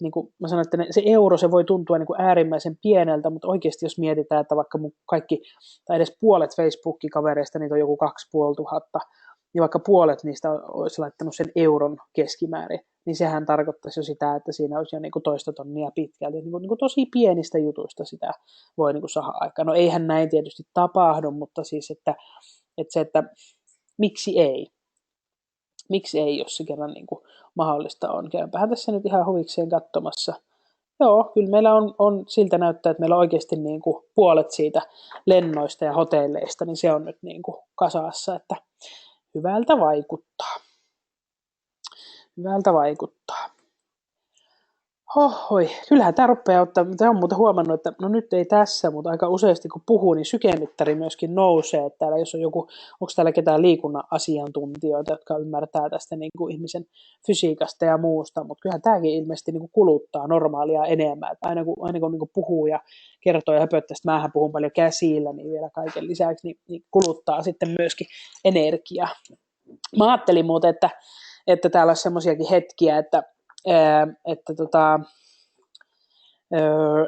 niin kuin mä sanoin, että se euro se voi tuntua niin kuin äärimmäisen pieneltä, mutta oikeasti jos mietitään, että vaikka mun kaikki, tai edes puolet Facebook-kavereista, niitä on joku 2500, niin vaikka puolet niistä olisi laittanut sen euron keskimäärin, niin sehän tarkoittaisi jo sitä, että siinä olisi jo niin kuin 200 tonnia pitkälti. Niin kuin tosi pienistä jutuista sitä voi niin kuin saada aikaan. No eihän näin tietysti tapahdu, mutta siis, että miksi ei? Miksi ei, jos se kerran niin kuin mahdollista on? Käypähän tässä nyt ihan huvikseen katsomassa. Joo, kyllä meillä on siltä näyttää, että meillä on oikeasti niin kuin puolet siitä lennoista ja hotelleista, niin se on nyt niin kuin kasassa, että hyvältä vaikuttaa. Hyvältä vaikuttaa. Hohoi, kyllähän tämä rupeaa ottaa, mitä on muuten huomannut, että no nyt ei tässä, mutta aika useasti kun puhuu, niin sykemittari myöskin nousee, että täällä jos on onko täällä ketään liikunnan asiantuntijoita, jotka ymmärtää tästä niin kuin ihmisen fysiikasta ja muusta, mutta kyllähän tämäkin ilmeisesti niin kuin kuluttaa normaalia enemmän, että aina kun niin kuin puhuu ja kertoo ja höpöttää, että mähän puhun paljon käsillä, niin vielä kaiken lisäksi niin kuluttaa sitten myöskin energiaa. Mä ajattelin muuten, että täällä olisi semmoisiakin hetkiä, että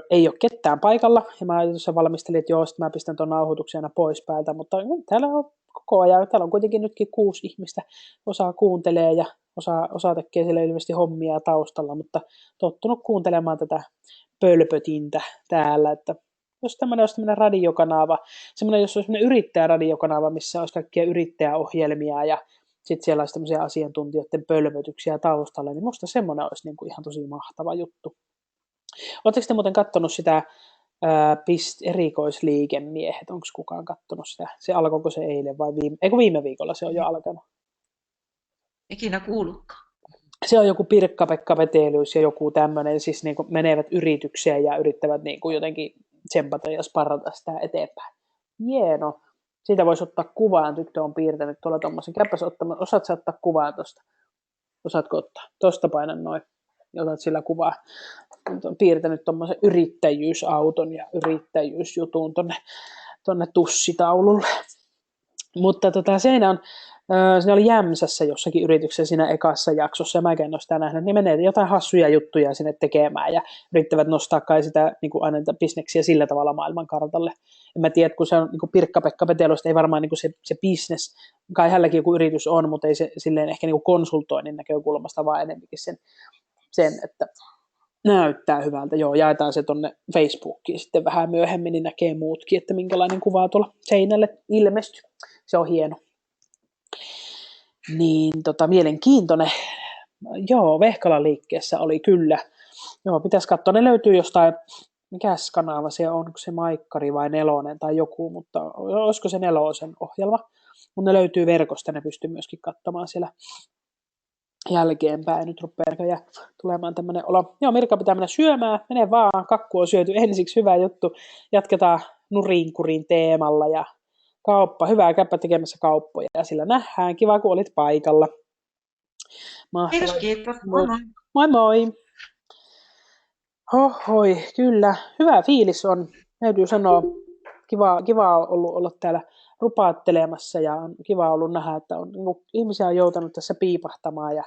ei ole ketään paikalla, ja mä tuossa valmistelin, että joo, sitten mä pistän tuon nauhoituksen aina pois päältä, mutta täällä on koko ajan, täällä on kuitenkin nytkin 6 ihmistä, osa kuuntelee ja osa tekee siellä ilmeisesti hommia taustalla, mutta tottunut kuuntelemaan tätä pölpötintä täällä, että jos tämmöinen olisi tämmöinen radiokanava, jos olisi tämmöinen yrittäjäradiokanava, missä olisi kaikkia yrittäjäohjelmia ja sitten siellä olisi tämmöisiä asiantuntijoiden pölmötyksiä taustalla, niin musta semmoinen olisi niin kuin ihan tosi mahtava juttu. Oletteko te muuten katsonut sitä erikoisliikemiehet? Onko kukaan katsonut sitä? Se alkoiko se eilen vai viime viikolla se on jo alkanut? Ikinä kuullutkaan. Se on joku Pirkka-Pekka Vetelius ja joku tämmöinen, siis niin kuin menevät yritykseen ja yrittävät niin kuin jotenkin tsempata ja sparrata sitä eteenpäin. Hieno. Siitä voisi ottaa kuvaan, tyttö on piirtänyt tuolla tommosen. Käypäs ottamaan, osaat sä ottaa kuvaa tosta? Osaatko ottaa? Tosta painan noin. Ja otat sillä kuvaa. On piirtänyt tommosen yrittäjyysauton ja yrittäjyysjutun tonne tussitaululle. Mutta siinä oli Jämsässä jossakin yrityksessä siinä ekassa jaksossa, ja mäkään ole sitä nähnyt, niin menee jotain hassuja juttuja sinne tekemään, ja yrittävät nostaa kai sitä niin kuin aina niitä bisneksiä sillä tavalla maailmankartalle. En mä tiedä, kun se on niin Pirkka-Pekka Petelosta, ei varmaan niin kuin se business, kai hänelläkin joku yritys on, mutta ei se silleen ehkä niin kuin konsultoinnin näkökulmasta, vaan enemmänkin sen, että näyttää hyvältä. Joo, jaetaan se tonne Facebookiin sitten vähän myöhemmin, niin näkee muutkin, että minkälainen kuva tuolla seinälle ilmestyy. Se on hieno. Niin mielenkiintoinen. Joo, Vehkalan liikkeessä oli kyllä. Joo, pitäisi katsoa. Ne löytyy jostain, mikäs kanava se on, onko se Maikkari vai Nelonen tai joku, mutta olisiko se Nelosen ohjelma. Mutta ne löytyy verkosta, ne pystyy myöskin katsomaan siellä jälkeenpäin. Nyt rupeaa tulemaan tämmöinen olo. Joo, Mirka pitää mennä syömään. Mene vaan, kakku on syöty ensiksi, hyvä juttu. Jatketaan nurinkurin teemalla ja kauppa. Hyvää käppä tekemässä kauppoja ja sillä nähdään. Kiva, kun olit paikalla. Mahtavaa. Kiitos. Moi moi. Moi moi. Hohoi, kyllä. Hyvä fiilis on. Täytyy sanoa, kiva on ollut olla täällä rupaattelemassa ja on kiva ollut nähdä, että ihmisiä on joutunut tässä piipahtamaan ja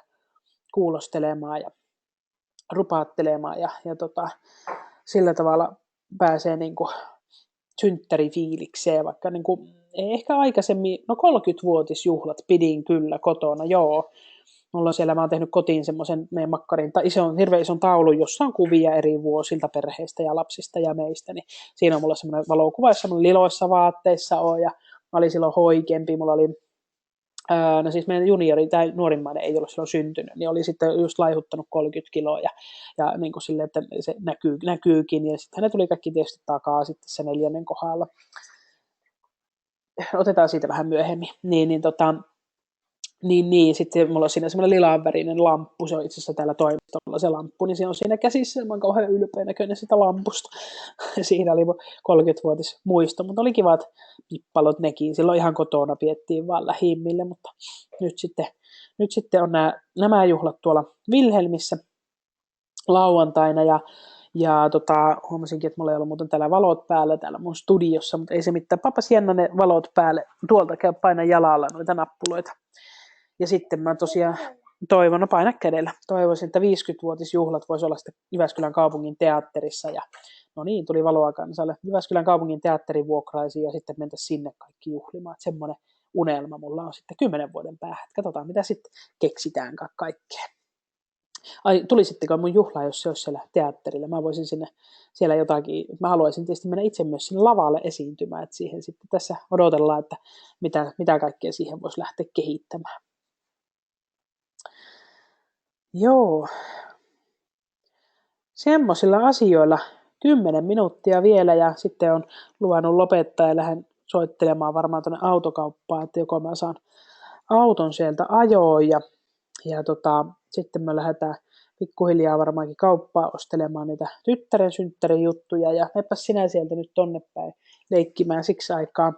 kuulostelemaan ja rupaattelemaan ja sillä tavalla pääsee niin kuin synttärifiilikseen, vaikka niin kuin, ei ehkä aikaisemmin, no 30-vuotisjuhlat pidin kyllä kotona, joo. Mulla on siellä, mä oon tehnyt kotiin semmoisen meidän makkarin, tai hirveän ison taulun, jossa on kuvia eri vuosilta, perheistä ja lapsista ja meistä, niin siinä on mulla semmoinen valokuva, jossa mun liloissa vaatteissa on, ja mä olin silloin hoikempi, mulla oli, no siis meidän juniori tai nuorimmainen ei ollut silloin syntynyt, niin oli sitten just laihuttanut 30 kiloa, ja niin kuin silleen, että se näkyykin, ja sitten hänet tuli kaikki tietysti takaa sitten se 4. kohdalla. Otetaan siitä vähän myöhemmin, niin, sitten mulla on siinä semmoinen lilaanvärinen lamppu, se on itse asiassa täällä toimistolla se lamppu, niin se on siinä käsissä, ja mä oon kauhean ylpeä näköinen sitä lampusta. Siinä oli 30-vuotis muisto, mutta oli kivat pippalot nekin, silloin ihan kotona piettiin vaan lähimmille, mutta nyt sitten on nämä juhlat tuolla Vilhelmissä lauantaina, ja huomasinkin, että mulla ei ollut muuten täällä valot päällä täällä mun studiossa, mutta ei se mitään. Papas jännä ne valot päälle, tuolta käy paina jalalla noita nappuloita. Ja sitten mä tosiaan toivon, no paina kädellä, toivoisin, että 50-vuotisjuhlat voisi olla sitten Jyväskylän kaupungin teatterissa. Ja no niin, tuli valoa kansalle. Jyväskylän kaupungin teatterin vuokraisiin ja sitten mentäisiin sinne kaikki juhlimaan. Että semmoinen unelma mulla on sitten 10 vuoden päähän. Katsotaan, mitä sitten keksitään kaikkea. Ai, tulisitteko mun juhlaan, jos se olisi siellä teatterilla? Mä voisin siellä jotakin, mä haluaisin tietysti mennä itse myös sinne lavalle esiintymään, että siihen sitten tässä odotellaan, että mitä kaikkea siihen voisi lähteä kehittämään. Joo, semmoisilla asioilla 10 minuuttia vielä ja sitten on luvannut lopettaa ja lähden soittelemaan varmaan tuonne autokauppaan, että joko mä saan auton sieltä ajoon ja sitten me lähdetään pikkuhiljaa varmaankin kauppaa ostelemaan niitä tyttären synttärin juttuja ja mepäs sinä sieltä nyt tonne päin leikkimään siksi aikaa.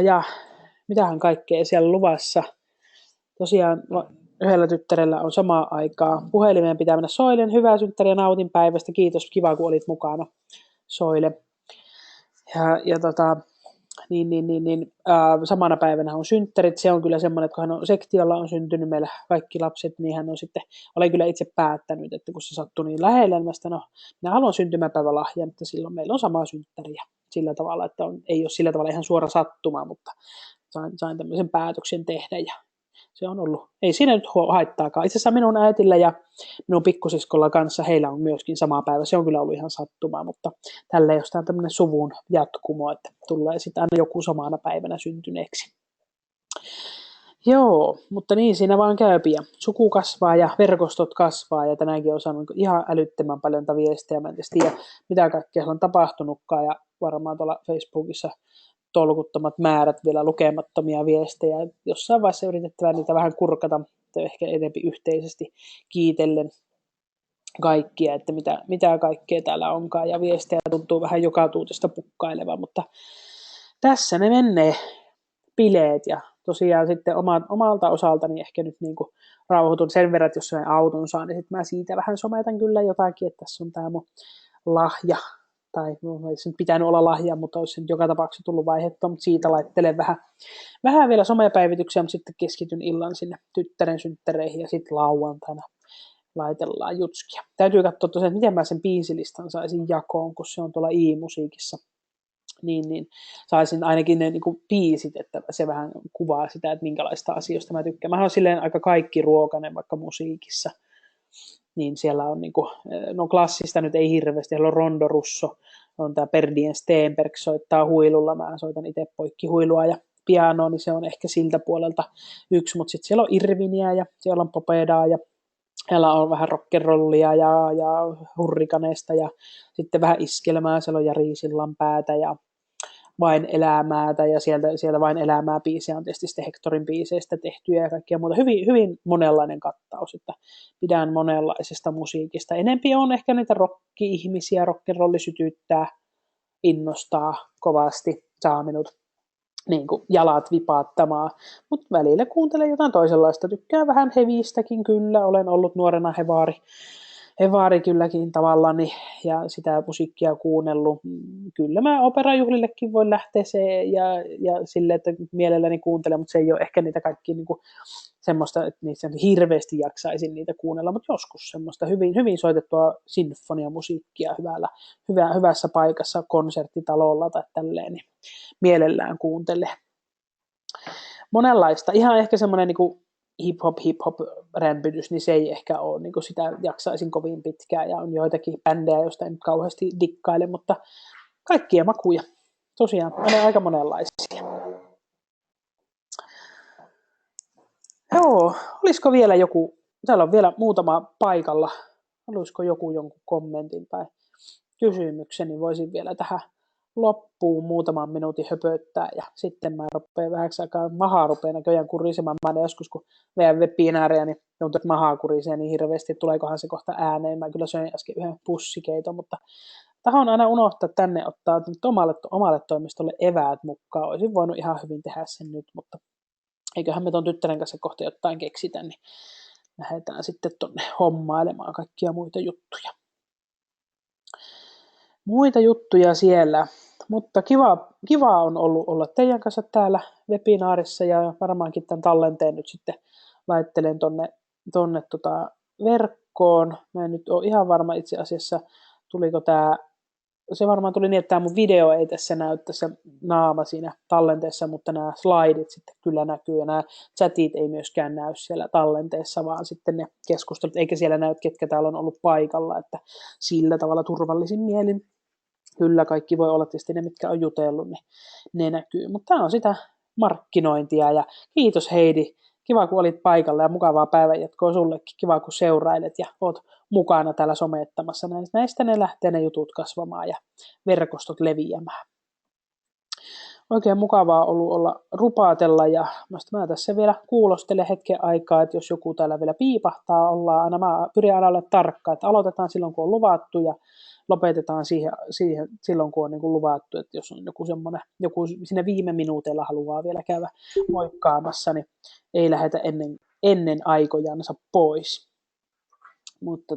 Ja mitähän kaikkea siellä luvassa. Tosiaan yhdellä tyttärellä on samaa aikaa. Puhelimeen pitää mennä Soilen. Hyvää synttäriä, nautin päivästä. Kiitos, kiva kun olit mukana, Soile. Samana päivänä on synttärit. Se on kyllä semmoinen, että kun hän on sektiolla on syntynyt meillä kaikki lapset, niin hän on sitten, olen kyllä itse päättänyt, että kun se sattui niin lähelle, niin minä haluan syntymäpäivälahjan, että silloin meillä on sama synttäri. Sillä tavalla, että ei ole sillä tavalla ihan suora sattuma, mutta sain tämmöisen päätöksen tehdä ja se on ollut, ei siinä nyt haittaakaan. Itse asiassa minun äitillä ja minun pikkusiskolla kanssa, heillä on myöskin sama päivä. Se on kyllä ollut ihan sattumaa, mutta tällä jostain tämmöinen suvun jatkumo, että tulee sitten aina joku samana päivänä syntyneeksi. Joo, mutta niin siinä vaan käypi ja suku kasvaa ja verkostot kasvaa ja tänäänkin on saanut ihan älyttömän paljon viestejä. Mä en tiedä, mitä kaikkea on tapahtunutkaan ja varmaan tuolla Facebookissa tolkuttomat määrät vielä lukemattomia viestejä. Jossain vaiheessa yritettävä niitä vähän kurkata, ehkä enemmän yhteisesti kiitellen kaikkia, että mitä kaikkea täällä onkaan. Ja viestejä tuntuu vähän joka tuutista pukkailevan, mutta tässä ne menee bileet. Ja tosiaan sitten omalta osaltani ehkä nyt niin kuin rauhoitun sen verran, että jos sen auton saa, niin sitten mä siitä vähän sometan kyllä jotakin, että tässä on tämä mun lahja. Tai olisi nyt pitänyt olla lahja, mutta olisi nyt joka tapauksessa tullut vaihetta, mutta siitä laittelen vähän vielä somepäivityksiä, mutta sitten keskityn illan sinne tyttären synttäreihin ja sitten lauantaina laitellaan jutskia. Täytyy katsoa tosiaan, että miten mä sen biisilistan saisin jakoon, kun se on tuolla i-musiikissa. Niin saisin ainakin ne niin kuin biisit, että se vähän kuvaa sitä, että minkälaista asioista mä tykkään. Mä oon silleen aika kaikki ruokainen vaikka musiikissa. Niin siellä on niinku, no klassista nyt ei hirveästi, siellä on Rondo Russo, on tämä Perdien Stenberg soittaa huilulla, mä soitan itse poikkihuilua ja pianoa, niin se on ehkä siltä puolelta yksi, mutta sitten siellä on Irviniä ja siellä on Popedaa ja siellä on vähän rock'n'rollia ja hurrikaneista ja sitten vähän iskelmää, siellä on Jari Sillanpäätä ja Vain elämäätä ja sieltä Vain elämää biisejä on tietysti sitten Hectorin biiseistä tehtyjä ja kaikkea muuta. Hyvin, hyvin monenlainen kattaus, että pidän monenlaisesta musiikista. Enempi on ehkä niitä rock-ihmisiä, rock'n'rolli sytyttää, innostaa kovasti, saa minut niin kuin jalat vipaattamaan, mutta välillä kuuntelen jotain toisenlaista. Tykkään vähän hevistäkin kyllä, olen ollut nuorena hevaari Evari kylläkin tavallaan ja sitä musiikkia kuunnellut. Kyllä mä operajuhlillekin voin lähteä ja sille, että mielelläni kuuntelen, mutta se ei ole ehkä niitä kaikki niin kuin semmoista, että niitä hirveästi jaksaisin niitä kuunnella, mutta joskus semmoista hyvin, hyvin soitettua sinfoniamusiikkia hyvässä paikassa, konserttitalolla tai tälleen, niin mielellään kuuntele. Monenlaista. Ihan ehkä semmoinen niin hip-hop rämpytys, niin se ei ehkä ole, niin kuin sitä jaksaisin kovin pitkään, ja on joitakin bändejä, joista en nyt kauheasti dikkaile, mutta kaikkia makuja. Tosiaan, aika monenlaisia. Joo, olisiko vielä joku, täällä on vielä muutama paikalla, olisiko joku jonkun kommentin tai kysymyksen, niin voisin vielä tähän loppuun muutaman minuutin höpöttää ja sitten mä rupean vähäksi aikaa, maha rupeaa näköjään kurisemaan. Mä joskus kun vedän webinaaria, niin tuntuu, että maha kurisee niin hirveästi, että tuleekohan se kohta ääneen. Mä kyllä söin äsken yhden pussikeiton, mutta tahon aina unohtaa tänne ottaa nyt omalle toimistolle eväät mukaan. Olisin voinut ihan hyvin tehdä sen nyt, mutta eiköhän me ton tyttären kanssa kohta jotain keksitä, niin lähdetään sitten tonne hommailemaan kaikkia muita juttuja. Muita juttuja siellä, mutta kiva on ollut olla teidän kanssa täällä webinaarissa ja varmaankin tämän tallenteen nyt sitten laittelen tonne verkkoon. Mä en nyt ole ihan varma itse asiassa, tuliko tämä, se varmaan tuli niin, että tämä mun video ei tässä näy tässä naama siinä tallenteessa, mutta nämä slaidit sitten kyllä näkyy ja nämä chatit ei myöskään näy siellä tallenteessa, vaan sitten ne keskustelut, eikä siellä näy, ketkä täällä on ollut paikalla, että sillä tavalla turvallisin mielin. Kyllä kaikki voi olla tietysti ne, mitkä on jutellut, niin ne näkyy. Mutta tämä on sitä markkinointia ja kiitos Heidi. Kiva, kun olit paikalla ja mukavaa päivänjatkoa sullekin. Kiva, kun seurailet ja oot mukana täällä somettamassa. Näistä ne lähtee ne jutut kasvamaan ja verkostot leviämään. Oikein mukavaa ollut olla rupaatella ja mä tässä vielä kuulostelen hetken aikaa, että jos joku täällä vielä piipahtaa, mä pyrin aina olla tarkka, että aloitetaan silloin, kun on luvattu ja lopetetaan siihen silloin, kun on niin kuin luvattu, että jos on joku siinä viime minuuteilla haluaa vielä käydä moikkaamassa, niin ei lähdetä ennen aikojansa pois. Mutta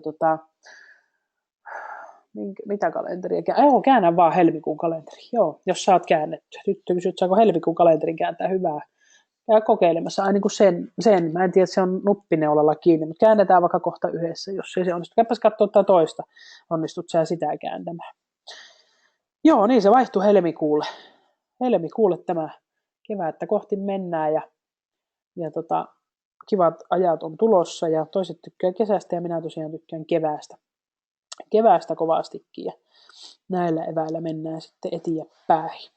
mitä kalenteria? Käännän vaan helmikuun kalenteri. Joo, jos saat käännettyä. Tyttö kysyy, että saako helmikuun kalenterin kääntää hyvää. Ja kokeilemassa aina niin sen. Mä en tiedä, että se on nuppineulalla kiinni, mutta käännetään vaikka kohta yhdessä, jos ei se onnistu. Käypäs katsoa toista. Onnistut sä sitä kääntämään. Joo, niin se vaihtui helmikuulle. Helmikuulle tämä kevättä kohti mennään ja kivat ajat on tulossa ja toiset tykkää kesästä ja minä tosiaan tykkään keväästä kovastikin ja näillä eväillä mennään sitten eteenpäin.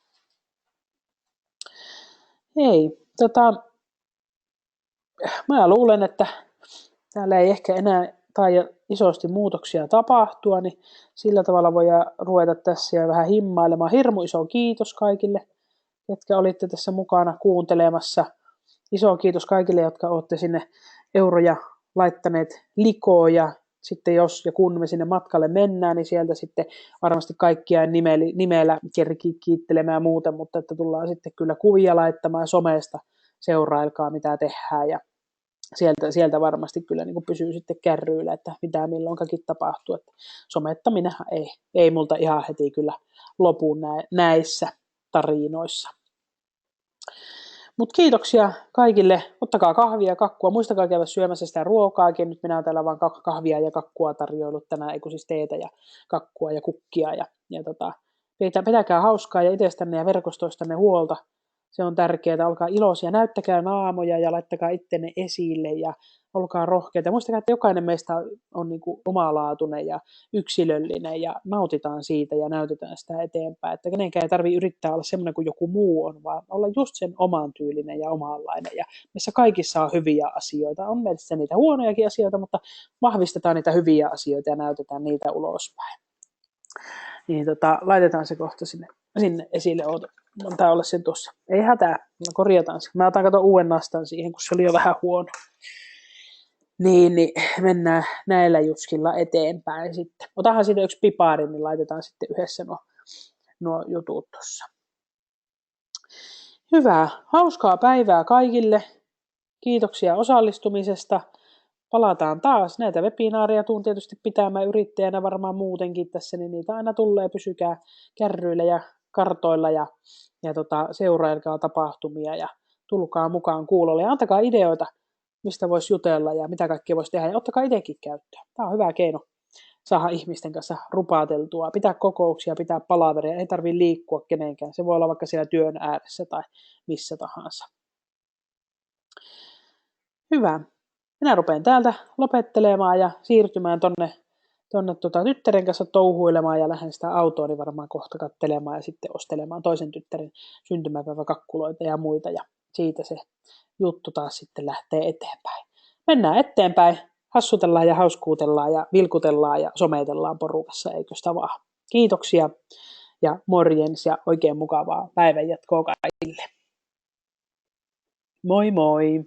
Hei, mä luulen, että täällä ei ehkä enää isosti muutoksia tapahtua, niin sillä tavalla voidaan ruveta tässä ja vähän himmailemaan. Hirmu iso kiitos kaikille, jotka olitte tässä mukana kuuntelemassa. Iso kiitos kaikille, jotka olette sinne euroja laittaneet likoon ja sitten jos ja kun me sinne matkalle mennään, niin sieltä sitten varmasti kaikkia nimellä kerkii kiittelemään muuten, mutta että tullaan sitten kyllä kuvia laittamaan somesta, seurailkaa mitä tehdään ja sieltä varmasti kyllä niin kuin pysyy sitten kärryillä, että mitä milloinkakin tapahtuu. Että somettaminenhan ei multa ihan heti kyllä lopu näissä tarinoissa. Mutta kiitoksia kaikille. Ottakaa kahvia ja kakkua. Muistakaa käydä syömässä sitä ruokaakin. Nyt minä olen täällä vain kahvia ja kakkua tarjoillut tänään, eikö siis teetä ja kakkua ja kukkia. Pitäkää hauskaa ja itsestänne ja verkostoistanne huolta. Se on tärkeää. Olkaa iloisia. Näyttäkää naamoja ja laittakaa ittenne esille ja olkaa rohkeita. Muistakaa, että jokainen meistä on niin kuin omalaatuinen ja yksilöllinen ja nautitaan siitä ja näytetään sitä eteenpäin. Että kenenkään ei tarvitse yrittää olla semmoinen kuin joku muu on, vaan olla just sen oman tyylinen ja omanlainen. Ja meissä kaikissa on hyviä asioita. On meissä niitä huonojakin asioita, mutta vahvistetaan niitä hyviä asioita ja näytetään niitä ulospäin. Niin laitetaan se kohta sinne esille. Antaa olla sen tuossa. Ei hätää, korjataan se. Mä otan uuden nastan siihen, kun se oli jo vähän huono. Niin mennään näillä juskilla eteenpäin sitten. Otahan siitä yksi pipari, niin laitetaan sitten yhdessä nuo jutut tuossa. Hyvää, hauskaa päivää kaikille. Kiitoksia osallistumisesta. palataan taas. Näitä webinaareja tuun tietysti pitämään yrittäjänä varmaan muutenkin tässä, niin niitä aina tulee, pysykää kärryillä ja kartoilla ja seurailkaa tapahtumia ja tulkaa mukaan kuulolle ja antakaa ideoita, mistä voisi jutella ja mitä kaikkea voisi tehdä ja ottakaa itsekin käyttöön. Tämä on hyvä keino saada ihmisten kanssa rupaateltua, pitää kokouksia, pitää palaveria, ei tarvitse liikkua kenenkään. Se voi olla vaikka siellä työn ääressä tai missä tahansa. Hyvä. Minä rupean täältä lopettelemaan ja siirtymään tonne tyttären kanssa touhuilemaan ja lähden sitä autooni varmaan kohta katselemaan ja sitten ostelemaan toisen tyttären syntymäpäiväkakkuloita ja muita ja siitä se juttu taas sitten lähtee eteenpäin. Mennään eteenpäin, hassutellaan ja hauskuutellaan ja vilkutellaan ja sometellaan porukassa, eikö sitä vaan. Kiitoksia ja morjens ja oikein mukavaa päivänjatkoa kaikille. Moi moi!